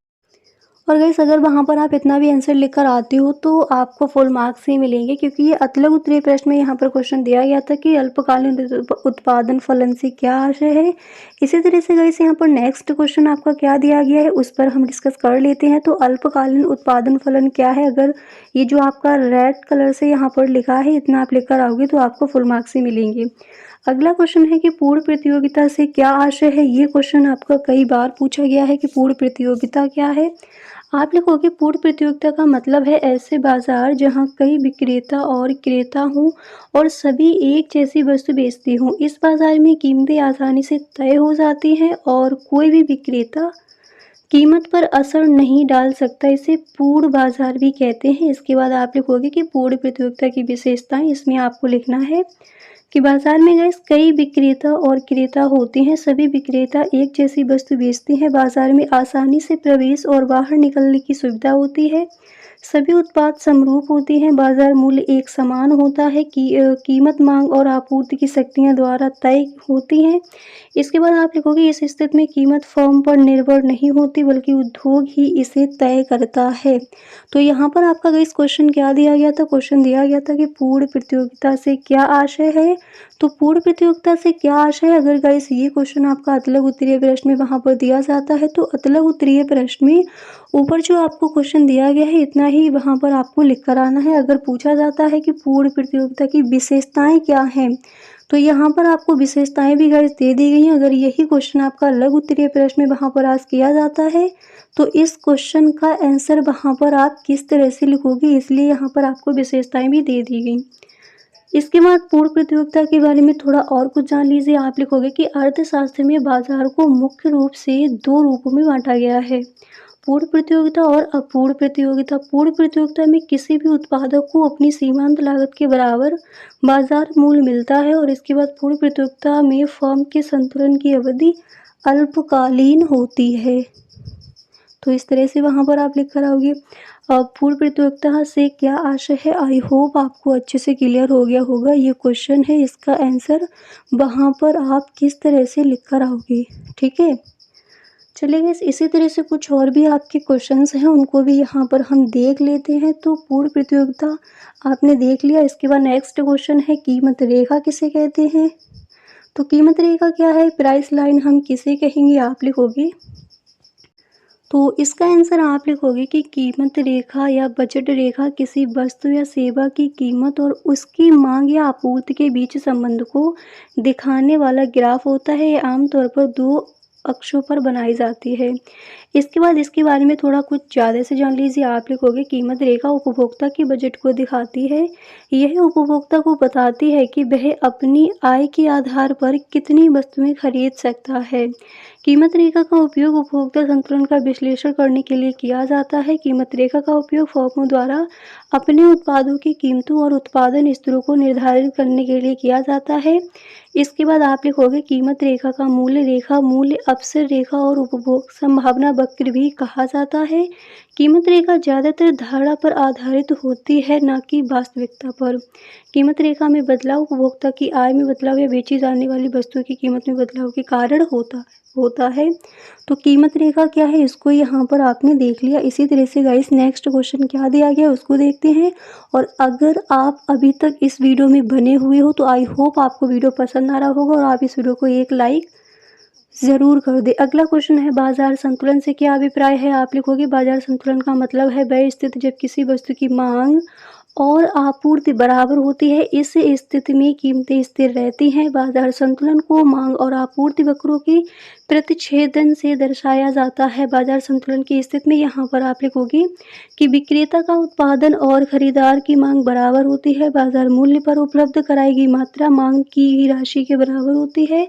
और गाइस अगर वहाँ पर आप इतना भी आंसर लिख कर आते हो तो आपको फुल मार्क्स ही मिलेंगे, क्योंकि ये अतलग उत्तरीय प्रश्न में यहाँ पर क्वेश्चन दिया गया था कि अल्पकालीन उत्पादन फलन से क्या आशय है। इसी तरह से गाइस यहाँ पर नेक्स्ट क्वेश्चन आपका क्या दिया गया है उस पर हम डिस्कस कर लेते हैं। तो अल्पकालीन उत्पादन फलन क्या है, अगर ये जो आपका रेड कलर से यहाँ पर लिखा है इतना आप लिख कर आओगे तो आपको फुल मार्क्स ही मिलेंगे। अगला क्वेश्चन है कि पूर्ण प्रतियोगिता से क्या आशय है। ये क्वेश्चन आपका कई बार पूछा गया है कि पूर्ण प्रतियोगिता क्या है। आप लिखोगे पूर्ण प्रतियोगिता का मतलब है ऐसे बाजार जहां कई विक्रेता और क्रेता हों और सभी एक जैसी वस्तु बेचते हों। इस बाजार में कीमतें आसानी से तय हो जाती हैं और कोई भी विक्रेता कीमत पर असर नहीं डाल सकता। इसे पूर्ण बाजार भी कहते हैं। इसके बाद आप लिखोगे कि पूर्ण प्रतियोगिता की विशेषताएं। इसमें आपको लिखना है कि बाजार में गाइस कई विक्रेता और क्रेता होते हैं। सभी विक्रेता एक जैसी वस्तु बेचते हैं। बाजार में आसानी से प्रवेश और बाहर निकलने की सुविधा होती है। सभी उत्पाद समरूप होते हैं। बाजार मूल्य एक समान होता है कि कीमत मांग और आपूर्ति की शक्तियां द्वारा तय होती हैं। इसके बाद आप लिखोगे इस स्थिति में कीमत फर्म पर निर्भर नहीं होती बल्कि उद्योग ही इसे तय करता है। तो यहाँ पर आपका गाइस क्वेश्चन क्या दिया गया था, क्वेश्चन दिया गया था कि पूर्ण प्रतियोगिता से क्या आशय है। तो पूर्ण प्रतियोगिता से क्या आशय है, अगर गाइस ये क्वेश्चन आपका अतलग उत्तरीय प्रश्न में वहाँ पर दिया जाता है तो अतलग उत्तरीय प्रश्न में ऊपर जो आपको क्वेश्चन दिया गया है इतना ही वहाँ पर आपको लिख कर आना है। अगर पूछा जाता है कि पूर्ण प्रतियोगिता की विशेषताएं क्या हैं तो यहाँ पर आपको विशेषताएं भी गाइस दे दी गई हैं। अगर यही क्वेश्चन आपका लघु उत्तरीय प्रश्न में वहाँ पर आज किया जाता है तो इस क्वेश्चन का आंसर वहाँ पर आप किस तरह से लिखोगे, इसलिए यहाँ पर आपको विशेषताएं भी दे दी गई। इसके बाद पूर्ण प्रतियोगिता के बारे में थोड़ा और कुछ जान लीजिए। आप लिखोगे कि अर्थशास्त्र में बाजार को मुख्य रूप से दो रूपों में बांटा गया है, पूर्ण प्रतियोगिता और अपूर्ण प्रतियोगिता। पूर्ण प्रतियोगिता में किसी भी उत्पादक को अपनी सीमांत लागत के बराबर बाजार मूल्य मिलता है और इसके बाद पूर्ण प्रतियोगिता में फर्म के संतुलन की अवधि अल्पकालीन होती है। तो इस तरह से वहाँ पर आप लिख कर आओगे। पूर्ण प्रतियोगिता से क्या आशय है, आई होप आपको अच्छे से क्लियर हो गया होगा। ये क्वेश्चन है, इसका आंसर वहाँ पर आप किस तरह से लिख कर आओगे, ठीक है। चलिए गाइस इसी तरह से कुछ और भी आपके क्वेश्चंस हैं उनको भी यहाँ पर हम देख लेते हैं। तो पूर्ण प्रतियोगिता आपने देख लिया। इसके बाद नेक्स्ट क्वेश्चन है कीमत रेखा किसे कहते हैं। तो कीमत रेखा क्या है, प्राइस लाइन हम किसे कहेंगे, आप लिखोगे। तो इसका आंसर आप लिखोगे कि कीमत रेखा या बजट रेखा किसी वस्तु या सेवा की कीमत और उसकी मांग या आपूर्ति के बीच संबंध को दिखाने वाला ग्राफ होता है। ये आमतौर पर दो अक्षों पर बनाई जाती है। इसके बाद इसके बारे में थोड़ा कुछ ज़्यादा से जान लीजिए। आप लिखोगे कीमत रेखा उपभोक्ता की बजट को दिखाती है। यह उपभोक्ता को बताती है कि वह अपनी आय के आधार पर कितनी वस्तुएं खरीद सकता है। कीमत रेखा का उपयोग उपभोक्ता संतुलन का विश्लेषण करने के लिए किया जाता है। कीमत रेखा का उपयोग फर्मों द्वारा अपने उत्पादों की कीमतों और उत्पादन स्तरों को निर्धारित करने के लिए किया जाता है। इसके बाद आप लिखोगे कीमत रेखा का मूल्य रेखा, मूल्य अवसर रेखा और उपभोग संभावना वक्र भी कहा जाता है। कीमत रेखा ज़्यादातर धारणा पर आधारित होती है, न कि वास्तविकता पर। कीमत रेखा में बदलाव उपभोक्ता की आय में बदलाव या बेची जाने वाली वस्तुओं की कीमत में बदलाव के कारण होता है। तो कीमत रेखा क्या है, इसको यहाँ पर आपने देख लिया। इसी तरह से गाइस नेक्स्ट क्वेश्चन क्या दिया गया उसको देखते हैं। और अगर आप अभी तक इस वीडियो में बने हुए हो तो आई होप आपको वीडियो पसंद आ रहा होगा और आप इस वीडियो को एक लाइक ज़रूर कर दे। अगला क्वेश्चन है बाजार संतुलन से क्या अभिप्राय है। आप लिखोगे बाजार संतुलन का मतलब है वह स्थिति जब किसी वस्तु की मांग और आपूर्ति बराबर होती है। इस स्थिति में कीमतें स्थिर रहती हैं। बाजार संतुलन को मांग और आपूर्ति वक्रों के प्रतिच्छेदन से दर्शाया जाता है। बाजार संतुलन की स्थिति में यहाँ पर आप लिखोगे कि विक्रेता का उत्पादन और खरीदार की मांग बराबर होती है। बाजार मूल्य पर उपलब्ध कराई गई मात्रा मांग की राशि के बराबर होती है।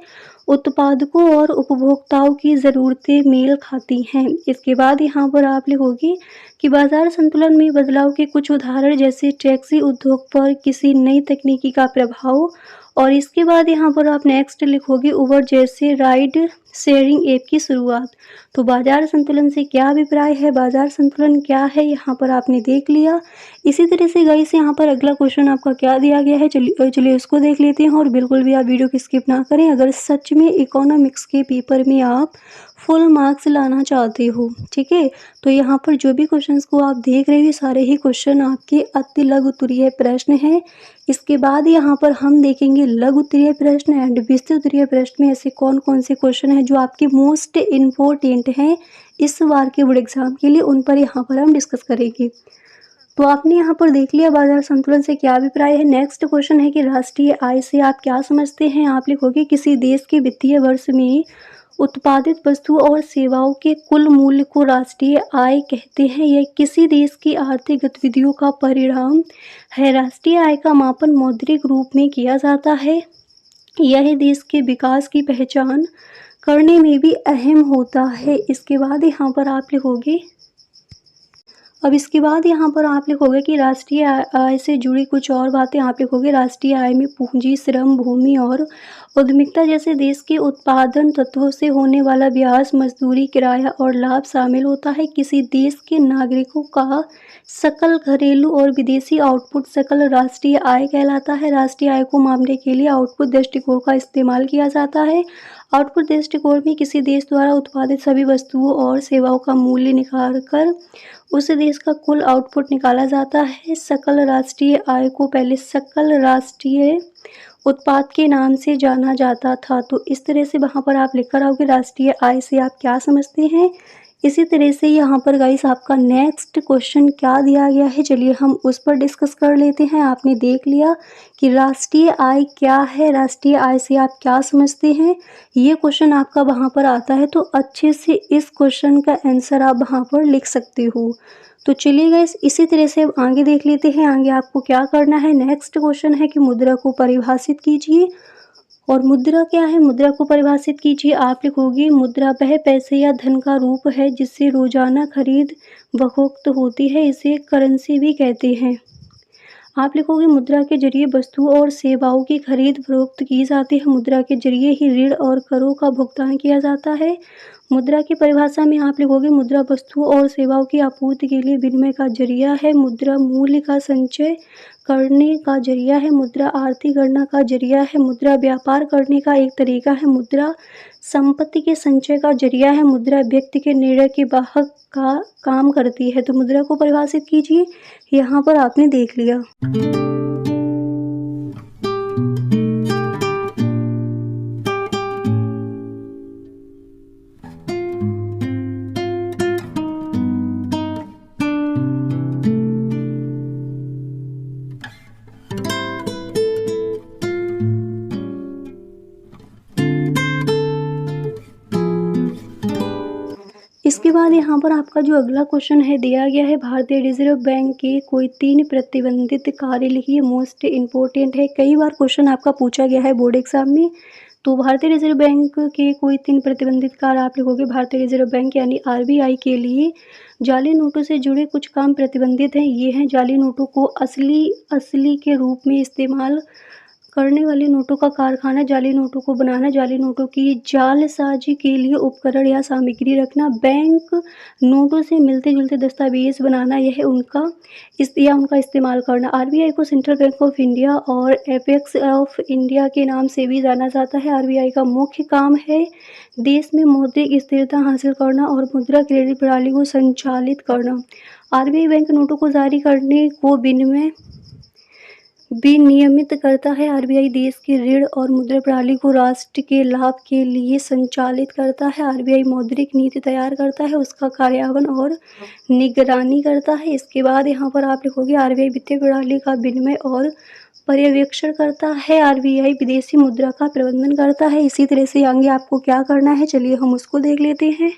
उत्पादकों और उपभोक्ताओं की ज़रूरतें मेल खाती हैं। इसके बाद यहाँ पर आप लिखोगे कि बाजार संतुलन में बदलाव के कुछ उदाहरण जैसे टैक्सी उद्योग पर किसी नई तकनीकी का प्रभाव। और इसके बाद यहाँ पर आप नेक्स्ट लिखोगे उबर जैसे राइड शेयरिंग ऐप की शुरुआत। तो बाजार संतुलन से क्या अभिप्राय है, बाजार संतुलन क्या है, यहाँ पर आपने देख लिया। इसी तरह से गाइस यहाँ पर अगला क्वेश्चन आपका क्या दिया गया है, चलिए उसको देख लेते हैं। और बिल्कुल भी आप वीडियो को स्किप ना करें अगर सच में इकोनॉमिक्स के पेपर में आप फुल मार्क्स लाना चाहते हो, ठीक है। तो यहाँ पर जो भी क्वेश्चंस को आप देख रहे हो सारे ही क्वेश्चन आपके अति लघु उत्तरीय प्रश्न हैं। इसके बाद यहाँ पर हम देखेंगे लघु उत्तरीय प्रश्न एंड विस्तृत उत्तरीय प्रश्न में ऐसे कौन कौन से क्वेश्चन हैं जो आपके मोस्ट इम्पोर्टेंट हैं इस बार के बोर्ड एग्जाम के लिए, उन पर यहाँ पर हम डिस्कस करेंगे। तो आपने यहाँ पर देख लिया बाजार संतुलन से क्या अभिप्राय है। नेक्स्ट क्वेश्चन है कि राष्ट्रीय आय से आप क्या समझते हैं। आप लिखोगे किसी देश के वित्तीय वर्ष में उत्पादित वस्तुओं और सेवाओं के कुल मूल्य को राष्ट्रीय आय कहते हैं। यह किसी देश की आर्थिक गतिविधियों का परिणाम है। राष्ट्रीय आय का मापन मौद्रिक रूप में किया जाता है। यह देश के विकास की पहचान करने में भी अहम होता है। इसके बाद यहाँ पर आप लिखोगे कि राष्ट्रीय आय से जुड़ी कुछ और बातें। आप लिखोगे राष्ट्रीय आय में पूंजी, श्रम, भूमि और उद्यमिता जैसे देश के उत्पादन तत्वों से होने वाला ब्याज, मजदूरी, किराया और लाभ शामिल होता है। किसी देश के नागरिकों का सकल घरेलू और विदेशी आउटपुट सकल राष्ट्रीय आय कहलाता है। राष्ट्रीय आय को मापने के लिए आउटपुट दृष्टिकोण का इस्तेमाल किया जाता है। आउटपुट दृष्टिकोण में किसी देश द्वारा उत्पादित सभी वस्तुओं और सेवाओं का मूल्य निकालकर उस देश का कुल आउटपुट निकाला जाता है। सकल राष्ट्रीय आय को पहले सकल राष्ट्रीय उत्पाद के नाम से जाना जाता था। तो इस तरह से वहाँ पर आप लिख कर आओगे राष्ट्रीय आय से आप क्या समझते हैं। इसी तरह से यहाँ पर गाइस आपका नेक्स्ट क्वेश्चन क्या दिया गया है, चलिए हम उस पर डिस्कस कर लेते हैं। आपने देख लिया कि राष्ट्रीय आय क्या है, राष्ट्रीय आय से आप क्या समझते हैं, ये क्वेश्चन आपका वहाँ पर आता है। तो अच्छे से इस क्वेश्चन का आंसर आप वहाँ पर लिख सकते हो। तो चलिए गाइस इसी तरह से अब आगे देख लेते हैं। आगे आपको क्या करना है। नेक्स्ट क्वेश्चन है कि मुद्रा को परिभाषित कीजिए। और मुद्रा क्या है, मुद्रा को परिभाषित कीजिए। आप लिखोगे मुद्रा वह पैसे या धन का रूप है जिससे रोजाना खरीद फरोख्त होती है, इसे करेंसी भी कहते हैं। आप लिखोगे मुद्रा के जरिए वस्तुओं और सेवाओं की खरीद फरोख्त की जाती है। मुद्रा के जरिए ही ऋण और करों का भुगतान किया जाता है। मुद्रा की परिभाषा में आप लिखोगे मुद्रा वस्तुओं और सेवाओं की आपूर्ति के लिए विनिमय का जरिया है। मुद्रा मूल्य का संचय करने का जरिया है। मुद्रा आर्थिक गणना का जरिया है। मुद्रा व्यापार करने का एक तरीका है। मुद्रा संपत्ति के संचय का जरिया है। मुद्रा व्यक्ति के निर्णय के वाहक का काम करती है। तो मुद्रा को परिभाषित कीजिए, यहाँ पर आपने देख लिया। इसके बाद यहाँ पर आपका जो अगला क्वेश्चन है दिया गया है भारतीय रिजर्व बैंक के कोई 3 प्रतिबंधित कार्य लिखिए। मोस्ट इम्पोर्टेंट है, कई बार क्वेश्चन आपका पूछा गया है बोर्ड एग्जाम में। तो भारतीय रिजर्व बैंक के कोई 3 प्रतिबंधित कार्य आप लिखोगे। भारतीय रिजर्व बैंक यानी आरबीआई के लिए जाली नोटों से जुड़े कुछ काम प्रतिबंधित हैं। ये हैं जाली नोटों को असली के रूप में इस्तेमाल करने वाले नोटों का कारखाना, जाली नोटों को बनाना, जाली नोटों की जालसाजी के लिए उपकरण या सामग्री रखना, बैंक नोटों से मिलते जुलते दस्तावेज बनाना, यह उनका इस्तेमाल करना। आरबीआई को सेंट्रल बैंक ऑफ इंडिया और एपेक्स ऑफ इंडिया के नाम से भी जाना जाता है। आरबीआई का मुख्य काम है देश में मौद्रिक स्थिरता हासिल करना और मुद्रा क्रेडिट प्रणाली को संचालित करना। आरबीआई बैंक नोटों को जारी करने को विनियमित करता है। आरबीआई देश के ऋण और मुद्रा प्रणाली को राष्ट्र के लाभ के लिए संचालित करता है। आरबीआई मौद्रिक नीति तैयार करता है, उसका कार्यान्वयन और निगरानी करता है। इसके बाद यहाँ पर आप लिखोगे आरबीआई वित्तीय प्रणाली का विनियमन और पर्यवेक्षण करता है। आरबीआई विदेशी मुद्रा का प्रबंधन करता है। इसी तरह से आगे आपको क्या करना है, चलिए हम उसको देख लेते हैं।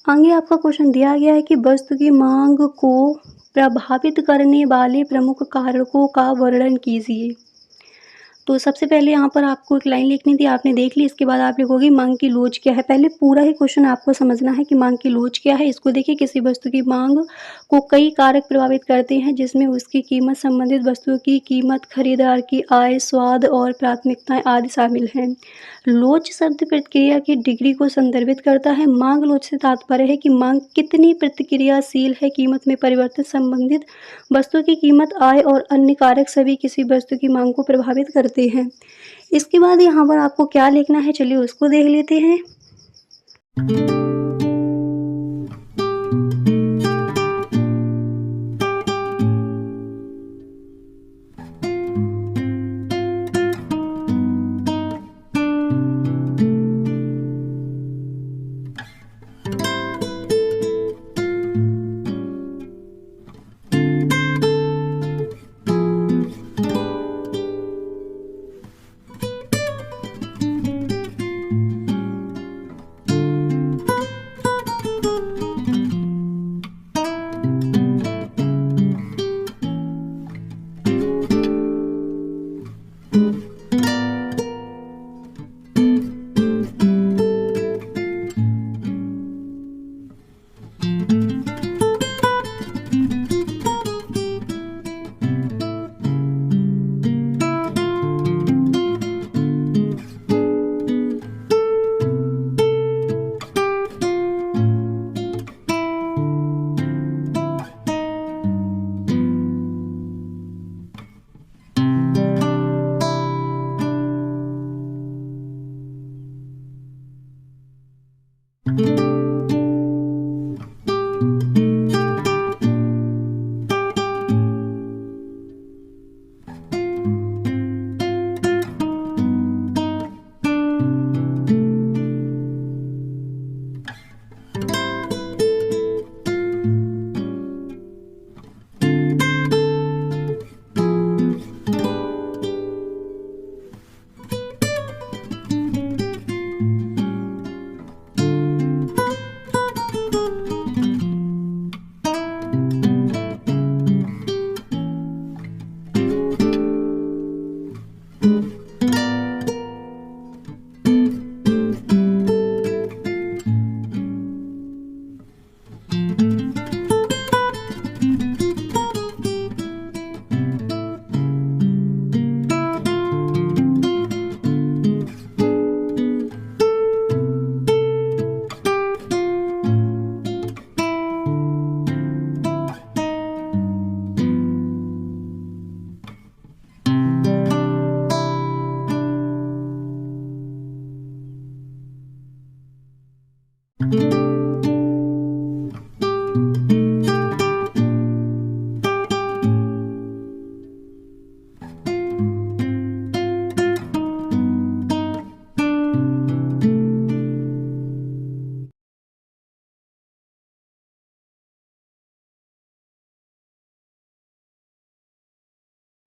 आगे आपका क्वेश्चन दिया गया है कि वस्तु की मांग को प्रभावित करने वाले प्रमुख कारकों का वर्णन कीजिए। तो सबसे पहले यहाँ पर आपको एक लाइन लिखनी थी, आपने देख ली। इसके बाद आप लिखोगे मांग की लोच क्या है। पहले पूरा ही क्वेश्चन आपको समझना है कि मांग की लोच क्या है। इसको देखिए, किसी वस्तु की मांग को कई कारक प्रभावित करते हैं, जिसमें उसकी कीमत, संबंधित वस्तुओं की कीमत, खरीदार की आय, स्वाद और प्राथमिकताएं आदि शामिल हैं। लोच शब्द प्रतिक्रिया की डिग्री को संदर्भित करता है। मांग लोच से तात्पर्य है कि मांग कितनी प्रतिक्रियाशील है। कीमत में परिवर्तन, संबंधित वस्तु की कीमत, आय और अन्य कारक सभी किसी वस्तु की मांग को प्रभावित करते हैं। इसके बाद यहाँ पर आपको क्या लिखना है, चलिए उसको देख लेते हैं।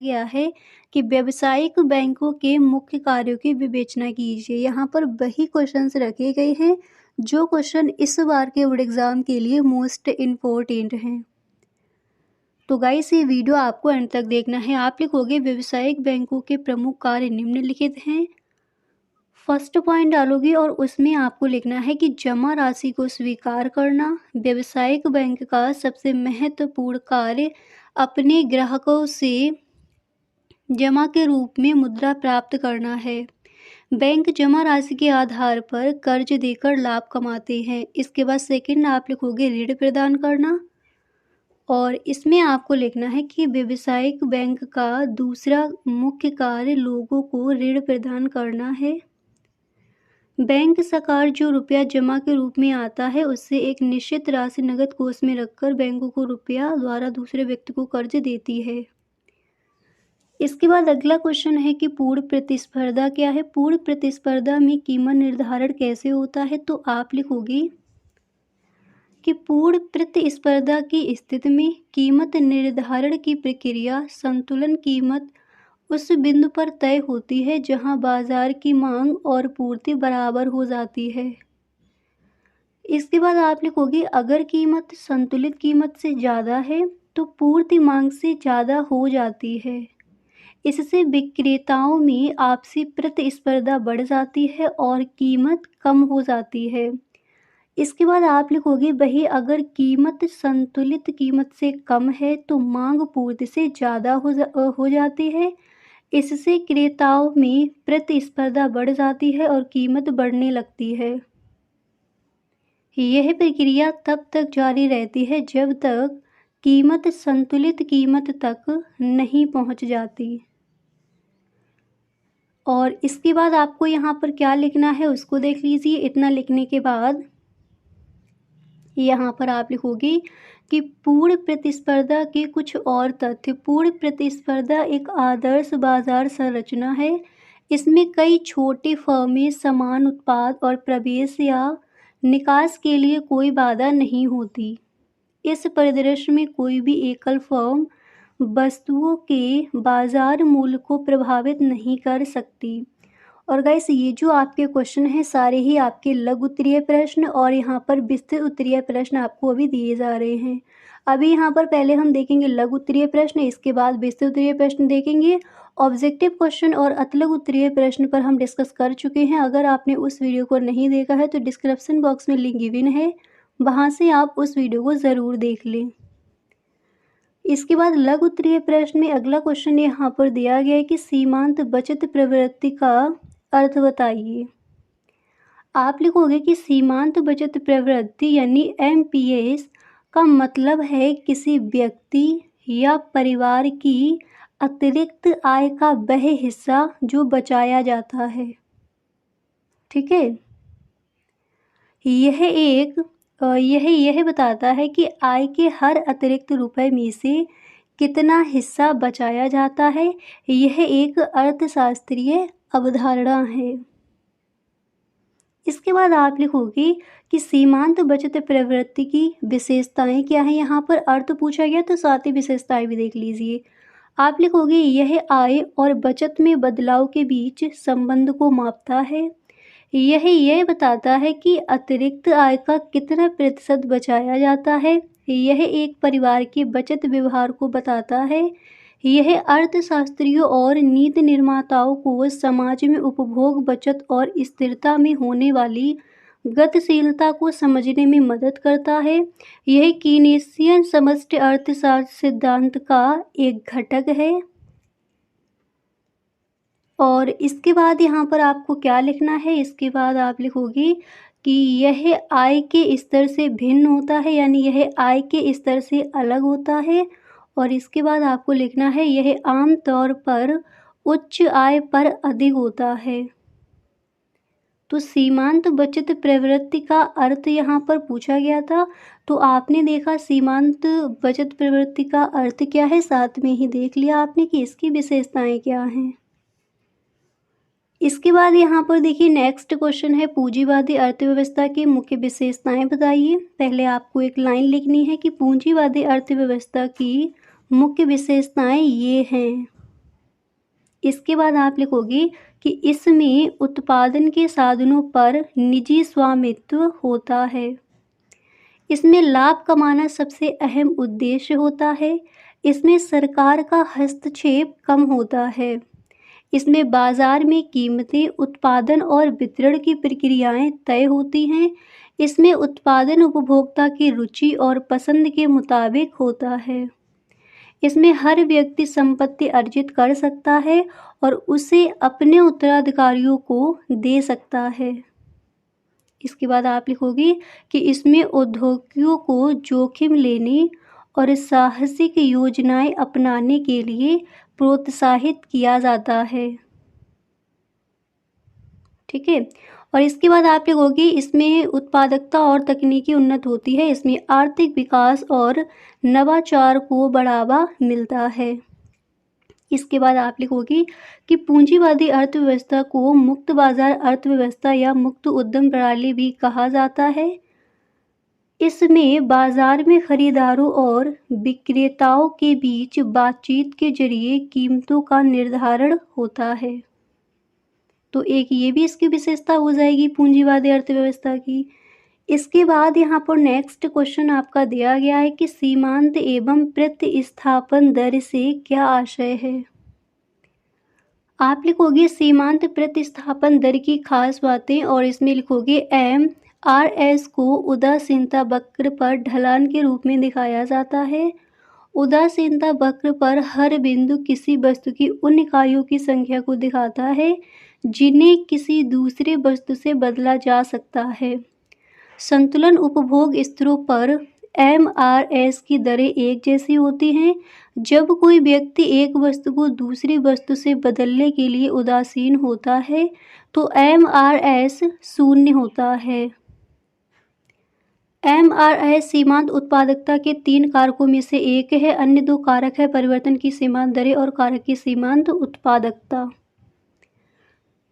गया है कि व्यावसायिक बैंकों के मुख्य कार्यों की विवेचना कीजिए। यहाँ पर वही क्वेश्चंस रखे गए हैं जो क्वेश्चन इस बार के बोर्ड एग्जाम के लिए मोस्ट इम्पोर्टेंट हैं। तो गाइस, ये वीडियो आपको अंत तक देखना है। आप लिखोगे व्यावसायिक बैंकों के प्रमुख कार्य निम्नलिखित हैं। फर्स्ट पॉइंट डालोगे और उसमें आपको लिखना है कि जमा राशि को स्वीकार करना। व्यावसायिक बैंक का सबसे महत्वपूर्ण कार्य अपने ग्राहकों से जमा के रूप में मुद्रा प्राप्त करना है। बैंक जमा राशि के आधार पर कर्ज देकर लाभ कमाते हैं। इसके बाद सेकंड आप लिखोगे ऋण प्रदान करना, और इसमें आपको लिखना है कि व्यावसायिक बैंक का दूसरा मुख्य कार्य लोगों को ऋण प्रदान करना है। बैंक सरकार जो रुपया जमा के रूप में आता है उससे एक निश्चित राशि नगद कोष में रखकर बैंकों को रुपया द्वारा दूसरे व्यक्ति को कर्ज देती है। इसके बाद अगला क्वेश्चन है कि पूर्ण प्रतिस्पर्धा क्या है। पूर्ण प्रतिस्पर्धा में कीमत निर्धारण कैसे होता है। तो आप लिखोगे कि पूर्ण प्रतिस्पर्धा की स्थिति में कीमत निर्धारण की प्रक्रिया संतुलन कीमत उस बिंदु पर तय होती है जहां बाजार की मांग और पूर्ति बराबर हो जाती है। इसके बाद आप लिखोगे अगर कीमत संतुलित कीमत से ज़्यादा है तो पूर्ति मांग से ज़्यादा हो जाती है। इससे विक्रेताओं में आपसी प्रतिस्पर्धा बढ़ जाती है और कीमत कम हो जाती है। इसके बाद आप लिखोगे वही अगर कीमत संतुलित कीमत से कम है तो मांग पूर्ति से ज़्यादा हो जाती है। इससे क्रेताओं में प्रतिस्पर्धा बढ़ जाती है और कीमत बढ़ने लगती है। यह प्रक्रिया तब तक जारी रहती है जब तक कीमत संतुलित कीमत तक नहीं पहुंच जाती। और इसके बाद आपको यहाँ पर क्या लिखना है उसको देख लीजिए। इतना लिखने के बाद यहाँ पर आप लिखोगे कि पूर्ण प्रतिस्पर्धा के कुछ और तथ्य। पूर्ण प्रतिस्पर्धा एक आदर्श बाजार संरचना है। इसमें कई छोटी फर्में समान उत्पाद और प्रवेश या निकास के लिए कोई बाधा नहीं होती। इस परिदृश्य में कोई भी एकल फर्म वस्तुओं के बाजार मूल्य को प्रभावित नहीं कर सकती। और गाइस ये जो आपके क्वेश्चन हैं सारे ही आपके लघु उत्तरीय प्रश्न और यहाँ पर विस्तृत उत्तरीय प्रश्न आपको अभी दिए जा रहे हैं। अभी यहाँ पर पहले हम देखेंगे लघु उत्तरीय प्रश्न, इसके बाद विस्तृत उत्तरीय प्रश्न देखेंगे। ऑब्जेक्टिव क्वेश्चन और अतिलघु उत्तरीय प्रश्न पर हम डिस्कस कर चुके हैं। अगर आपने उस वीडियो को नहीं देखा है तो डिस्क्रिप्शन बॉक्स में लिंक गिवन है, वहाँ से आप उस वीडियो को ज़रूर देख लें। इसके बाद लघु उत्तरीय प्रश्न में अगला क्वेश्चन यहाँ पर दिया गया है कि सीमांत बचत प्रवृत्ति का अर्थ बताइए। आप लिखोगे कि सीमांत बचत प्रवृत्ति यानी एमपीएस का मतलब है किसी व्यक्ति या परिवार की अतिरिक्त आय का वह हिस्सा जो बचाया जाता है। ठीक है, यह बताता है कि आय के हर अतिरिक्त रुपए में से कितना हिस्सा बचाया जाता है। यह एक अर्थशास्त्रीय अवधारणा है। इसके बाद आप लिखोगे कि सीमांत बचत प्रवृत्ति की विशेषताएं क्या हैं। यहाँ पर अर्थ पूछा गया तो साथ ही विशेषताएं भी देख लीजिए। आप लिखोगे यह आय और बचत में बदलाव के बीच संबंध को मापता है। यह बताता है कि अतिरिक्त आय का कितना प्रतिशत बचाया जाता है। यह एक परिवार के बचत व्यवहार को बताता है। यह अर्थशास्त्रियों और नीति निर्माताओं को समाज में उपभोग, बचत और स्थिरता में होने वाली गतिशीलता को समझने में मदद करता है। यह कीनेसियन समष्टि अर्थशास्त्र सिद्धांत का एक घटक है। और इसके बाद यहाँ पर आपको क्या लिखना है, इसके बाद आप लिखोगे कि यह आय के स्तर से भिन्न होता है, यानी यह आय के स्तर से अलग होता है। और इसके बाद आपको लिखना है यह आम तौर पर उच्च आय पर अधिक होता है। तो सीमांत बचत प्रवृत्ति का अर्थ यहाँ पर पूछा गया था, तो आपने देखा सीमांत बचत प्रवृत्ति का अर्थ क्या है, साथ में ही देख लिया आपने कि इसकी विशेषताएं क्या हैं। इसके बाद यहाँ पर देखिए नेक्स्ट क्वेश्चन है पूंजीवादी अर्थव्यवस्था की मुख्य विशेषताएं बताइए। पहले आपको एक लाइन लिखनी है कि पूंजीवादी अर्थव्यवस्था की मुख्य विशेषताएं ये हैं। इसके बाद आप लिखोगे कि इसमें उत्पादन के साधनों पर निजी स्वामित्व होता है। इसमें लाभ कमाना सबसे अहम उद्देश्य होता है। इसमें सरकार का हस्तक्षेप कम होता है। इसमें बाजार में कीमतें, उत्पादन और वितरण की प्रक्रियाएं तय होती हैं। इसमें उत्पादन उपभोक्ता की रुचि और पसंद के मुताबिक होता है। इसमें हर व्यक्ति संपत्ति अर्जित कर सकता है और उसे अपने उत्तराधिकारियों को दे सकता है। इसके बाद आप लिखोगे कि इसमें उद्योगियों को जोखिम लेने और साहसिक योजनाएं अपनाने के लिए प्रोत्साहित किया जाता है। ठीक है, और इसके बाद आप लिखोगे इसमें उत्पादकता और तकनीकी उन्नत होती है। इसमें आर्थिक विकास और नवाचार को बढ़ावा मिलता है। इसके बाद आप लिखोगे कि पूंजीवादी अर्थव्यवस्था को मुक्त बाजार अर्थव्यवस्था या मुक्त उद्यम प्रणाली भी कहा जाता है। इसमें बाजार में खरीदारों और विक्रेताओं के बीच बातचीत के जरिए कीमतों का निर्धारण होता है। तो एक ये भी इसकी विशेषता हो जाएगी पूंजीवादी अर्थव्यवस्था की। इसके बाद यहाँ पर नेक्स्ट क्वेश्चन आपका दिया गया है कि सीमांत एवं प्रतिस्थापन दर से क्या आशय है। आप लिखोगे सीमांत प्रतिस्थापन दर की खास बातें और इसमें लिखोगे MRS को उदासीनता वक्र पर ढलान के रूप में दिखाया जाता है। उदासीनता वक्र पर हर बिंदु किसी वस्तु की उन इकाइयों की संख्या को दिखाता है जिन्हें किसी दूसरे वस्तु से बदला जा सकता है। संतुलन उपभोग स्तरों पर MRS की दरें एक जैसी होती हैं। जब कोई व्यक्ति एक वस्तु को दूसरी वस्तु से बदलने के लिए उदासीन होता है तो MRS शून्य होता है। MRS सीमांत उत्पादकता के 3 कारकों में से एक है। अन्य 2 कारक है परिवर्तन की सीमांत दरें और कारक की सीमांत उत्पादकता।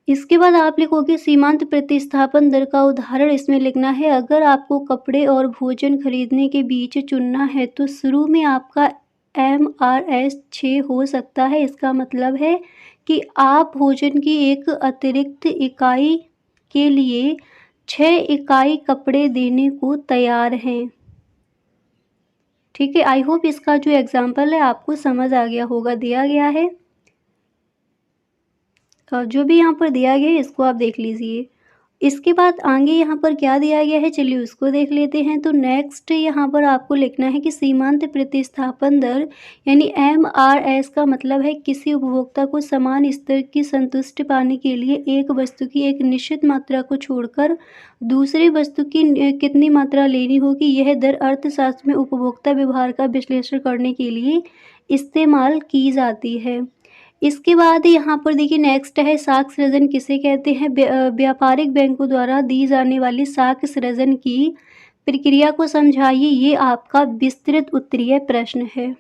इसके बाद आप लिखोगे सीमांत प्रतिस्थापन दर का उदाहरण इसमें लिखना है। अगर आपको कपड़े और भोजन खरीदने के बीच चुनना है तो शुरू में आपका MRS 6 हो सकता है। इसका मतलब है कि आप भोजन की एक अतिरिक्त इकाई के लिए 6 इकाई कपड़े देने को तैयार हैं। ठीक है, आई होप इसका जो एग्जाम्पल है आपको समझ आ गया होगा। दिया गया है जो भी यहाँ पर दिया गया है इसको आप देख लीजिए। इसके बाद आगे यहाँ पर क्या दिया गया है चलिए उसको देख लेते हैं। तो नेक्स्ट यहाँ पर आपको लिखना है कि सीमांत प्रतिस्थापन दर यानी MRS का मतलब है किसी उपभोक्ता को समान स्तर की संतुष्टि पाने के लिए एक वस्तु की एक निश्चित मात्रा को छोड़कर दूसरी वस्तु की कितनी मात्रा लेनी होगी। यह दर अर्थशास्त्र में उपभोक्ता व्यवहार का विश्लेषण करने के लिए इस्तेमाल की जाती है। इसके बाद यहाँ पर देखिए नेक्स्ट है साख सृजन किसे कहते हैं। व्यापारिक बैंकों द्वारा दी जाने वाली साख सृजन की प्रक्रिया को समझाइए। ये आपका विस्तृत उत्तरीय प्रश्न है।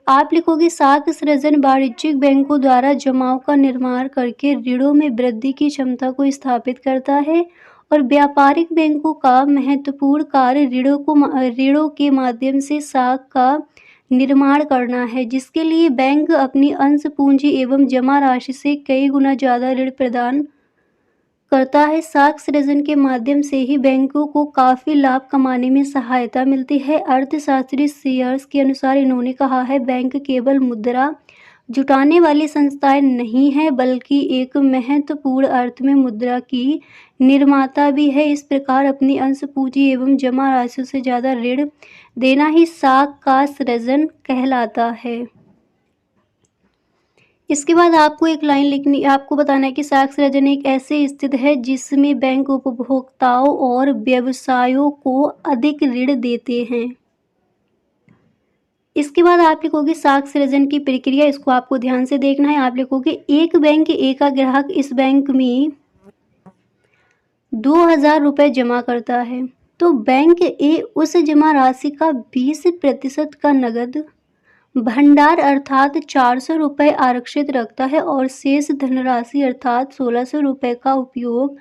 आप लिखोगे साख सृजन वाणिज्यिक बैंकों द्वारा जमाव का निर्माण करके ऋणों में वृद्धि की क्षमता को स्थापित करता है और व्यापारिक बैंकों का महत्वपूर्ण कार्य ऋणों के माध्यम से साख का निर्माण करना है, जिसके लिए बैंक अपनी अंश पूंजी एवं जमा राशि से कई गुना ज़्यादा ऋण प्रदान करता है। साख सृजन के माध्यम से ही बैंकों को काफ़ी लाभ कमाने में सहायता मिलती है। अर्थशास्त्री सीयर्स के अनुसार इन्होंने कहा है बैंक केवल मुद्रा जुटाने वाली संस्थाएं नहीं है बल्कि एक महत्वपूर्ण अर्थ में मुद्रा की निर्माता भी है। इस प्रकार अपनी अंश पूंजी एवं जमा राशि से ज़्यादा ऋण देना ही साख का सृजन कहलाता है। इसके बाद आपको एक लाइन लिखनी, आपको बताना है कि साख सृजन एक ऐसी स्थिति है जिसमें बैंक उपभोक्ताओं और व्यवसायों को अधिक ऋण देते हैं। इसके बाद आप लिखोगे साख सृजन की प्रक्रिया, इसको आपको ध्यान से देखना है। आप लिखोगे एक बैंक ए का ग्राहक इस बैंक में 2000 रुपये जमा करता है तो बैंक ए उस जमा राशि का 20% का नगद भंडार अर्थात 400 रुपये आरक्षित रखता है और शेष धनराशि अर्थात 1600 रुपये का उपयोग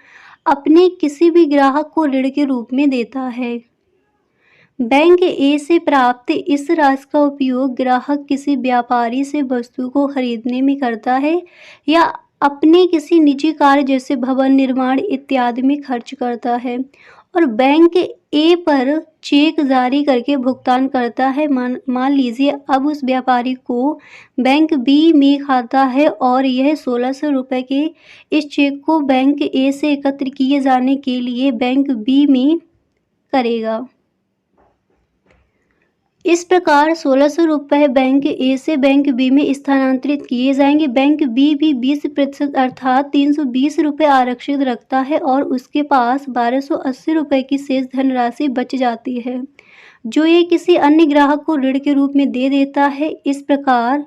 अपने किसी भी ग्राहक को ऋण के रूप में देता है। बैंक ए से प्राप्त इस राशि का उपयोग ग्राहक किसी व्यापारी से वस्तु को खरीदने में करता है या अपने किसी निजी कार्य जैसे भवन निर्माण इत्यादि में खर्च करता है और बैंक ए पर चेक जारी करके भुगतान करता है। मान लीजिए अब उस व्यापारी को बैंक बी में खाता है और यह 1600 रुपये के इस चेक को बैंक ए से एकत्र किए जाने के लिए बैंक बी में करेगा। इस प्रकार 1600 रुपये बैंक ए से बैंक बी में स्थानांतरित किए जाएंगे। बैंक बी भी 20% अर्थात 320 रुपये आरक्षित रखता है और उसके पास 1280 रुपये की शेष धनराशि बच जाती है जो ये किसी अन्य ग्राहक को ऋण के रूप में दे देता है। इस प्रकार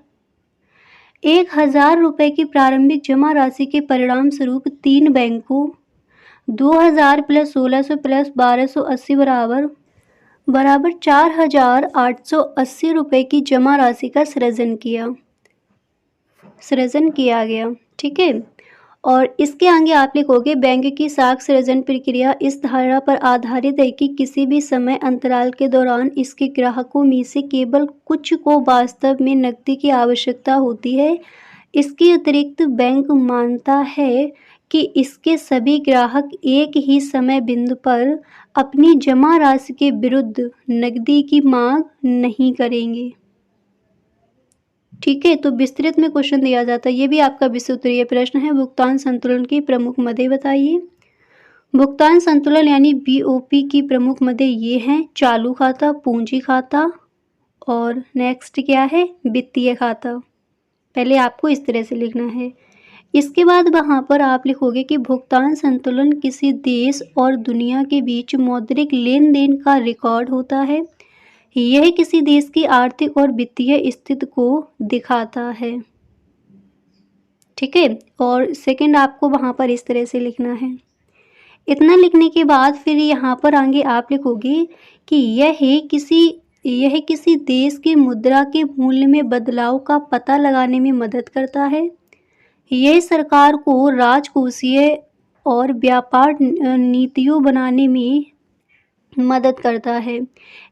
1000 रुपये की प्रारंभिक जमा राशि के परिणाम स्वरूप 3 बैंकों 2000 प्लस 1600 प्लस 1280 बराबर 4880 रुपये की जमा राशि का सृजन किया गया। ठीक है, और इसके आगे आप लिखोगे बैंक की साख सृजन प्रक्रिया इस धारणा पर आधारित है कि किसी भी समय अंतराल के दौरान इसके ग्राहकों में से केवल कुछ को वास्तव में नकदी की आवश्यकता होती है। इसके अतिरिक्त बैंक मानता है कि इसके सभी ग्राहक एक ही समय बिंदु पर अपनी जमा राशि के विरुद्ध नकदी की मांग नहीं करेंगे। ठीक है, तो विस्तृत में क्वेश्चन दिया जाता है, ये भी आपका विषय उत्तरीय प्रश्न है। भुगतान संतुलन की प्रमुख मदें बताइए। भुगतान संतुलन यानी बीओपी की प्रमुख मदें ये हैं, चालू खाता, पूंजी खाता और नेक्स्ट क्या है, वित्तीय खाता। पहले आपको इस तरह से लिखना है। इसके बाद वहाँ पर आप लिखोगे कि भुगतान संतुलन किसी देश और दुनिया के बीच मौद्रिक लेन देन का रिकॉर्ड होता है। यह किसी देश की आर्थिक और वित्तीय स्थिति को दिखाता है। ठीक है, और सेकंड आपको वहाँ पर इस तरह से लिखना है। इतना लिखने के बाद फिर यहाँ पर आगे आप लिखोगे कि यह किसी देश की मुद्रा के मूल्य में बदलाव का पता लगाने में मदद करता है। यह सरकार को राजकोषीय और व्यापार नीतियों बनाने में मदद करता है।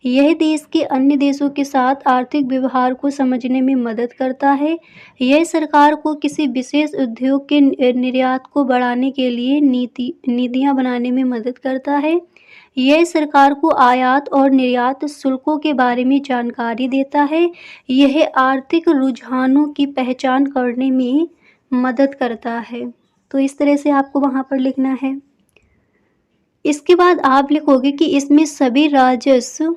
यह देश के अन्य देशों के साथ आर्थिक व्यवहार को समझने में मदद करता है। यह सरकार को किसी विशेष उद्योग के निर्यात को बढ़ाने के लिए नीतियाँ बनाने में मदद करता है। यह सरकार को आयात और निर्यात शुल्कों के बारे में जानकारी देता है। यह आर्थिक रुझानों की पहचान करने में मदद करता है। तो इस तरह से आपको वहाँ पर लिखना है। इसके बाद आप लिखोगे कि इसमें सभी राजस्व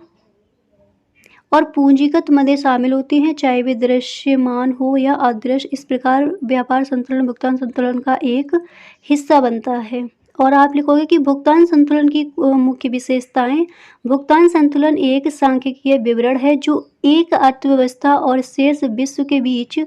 और पूंजीगत मदें शामिल होती हैं, चाहे वे दृश्यमान हो या अदृश्य। इस प्रकार व्यापार संतुलन भुगतान संतुलन का एक हिस्सा बनता है। और आप लिखोगे कि भुगतान संतुलन की मुख्य विशेषताएं। भुगतान संतुलन एक सांख्यिकीय विवरण है जो एक अर्थव्यवस्था और शेष विश्व के बीच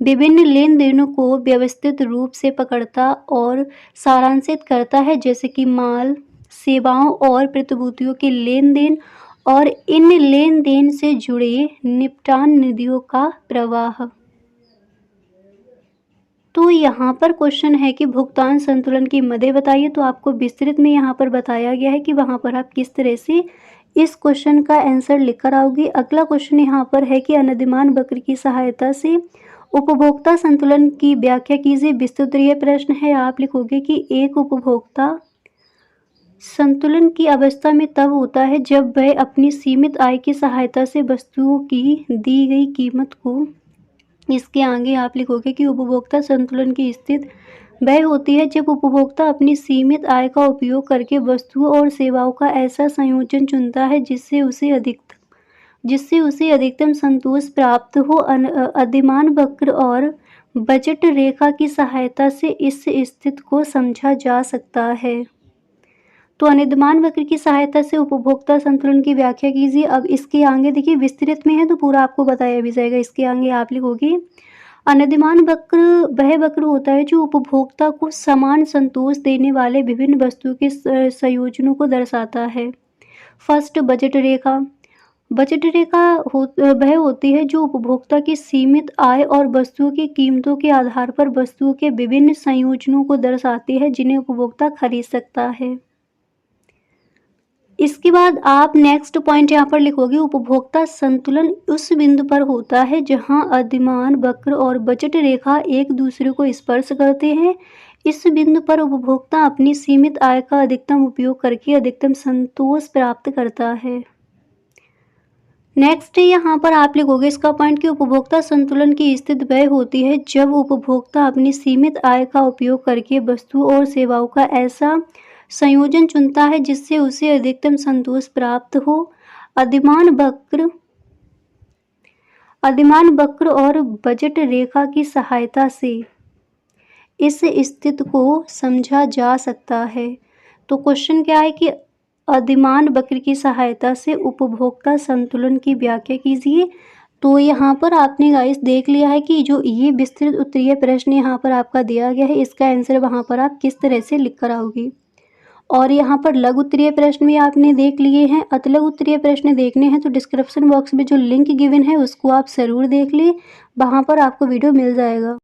विभिन्न लेन देनों को व्यवस्थित रूप से पकड़ता और सारांशित करता है, जैसे कि माल, सेवाओं और प्रतिभूतियों के लेन देन और इन लेन देन से जुड़े निपटान निधियों का प्रवाह। तो यहाँ पर क्वेश्चन है कि भुगतान संतुलन की मदें बताइए। तो आपको विस्तृत में यहाँ पर बताया गया है कि वहाँ पर आप किस तरह से इस क्वेश्चन का आंसर लिख कर आओगे। अगला क्वेश्चन यहाँ पर है कि अनधिमान वक्र की सहायता से उपभोक्ता संतुलन की व्याख्या कीजिए। विस्तृत प्रश्न है। आप लिखोगे कि एक उपभोक्ता संतुलन की अवस्था में तब होता है जब वह अपनी सीमित आय की सहायता से वस्तुओं की दी गई कीमत को, इसके आगे आप लिखोगे कि उपभोक्ता संतुलन की स्थिति वह होती है जब उपभोक्ता अपनी सीमित आय का उपयोग करके वस्तुओं और सेवाओं का ऐसा संयोजन चुनता है जिससे उसे अधिकतम संतोष प्राप्त हो। अधिमान वक्र और बजट रेखा की सहायता से इस स्थिति को समझा जा सकता है। तो अनधिमान वक्र की सहायता से उपभोक्ता संतुलन की व्याख्या कीजिए। अब इसके आगे देखिए विस्तृत में है तो पूरा आपको बताया भी जाएगा। इसके आगे आप लिखोगे अनधिमान वक्र वह वक्र होता है जो उपभोक्ता को समान संतोष देने वाले विभिन्न वस्तुओं के संयोजनों को दर्शाता है। फर्स्ट बजट रेखा। बजट रेखा वह होती है जो उपभोक्ता की सीमित आय और वस्तुओं की कीमतों के आधार पर वस्तुओं के विभिन्न संयोजनों को दर्शाती है जिन्हें उपभोक्ता खरीद सकता है। इसके बाद आप नेक्स्ट पॉइंट यहाँ पर लिखोगे उपभोक्ता संतुलन उस बिंदु पर होता है जहाँ अधिमान वक्र और बजट रेखा एक दूसरे को स्पर्श करते हैं। इस बिंदु पर उपभोक्ता अपनी सीमित आय का अधिकतम उपयोग करके अधिकतम संतोष प्राप्त करता है। नेक्स्ट यहाँ पर आप लिखोगे इसका पॉइंट कि उपभोक्ता संतुलन की स्थिति वह होती है जब उपभोक्ता अपनी सीमित आय का उपयोग करके वस्तुओं और सेवाओं का ऐसा संयोजन चुनता है जिससे उसे अधिकतम संतोष प्राप्त हो। अधिमान वक्र और बजट रेखा की सहायता से इस स्थिति को समझा जा सकता है। तो क्वेश्चन क्या है कि अधिमान वक्र की सहायता से उपभोक्ता संतुलन की व्याख्या कीजिए। तो यहाँ पर आपने गाइस देख लिया है कि जो ये विस्तृत उत्तरीय प्रश्न यहाँ पर आपका दिया गया है इसका आंसर वहाँ पर आप किस तरह से लिख कर आओगे। और यहाँ पर लघु उत्तरीय प्रश्न भी आपने देख लिए हैं। अतिलघु उत्तरीय प्रश्न देखने हैं तो डिस्क्रिप्शन बॉक्स में जो लिंक गिवन है उसको आप ज़रूर देख लें, वहाँ पर आपको वीडियो मिल जाएगा।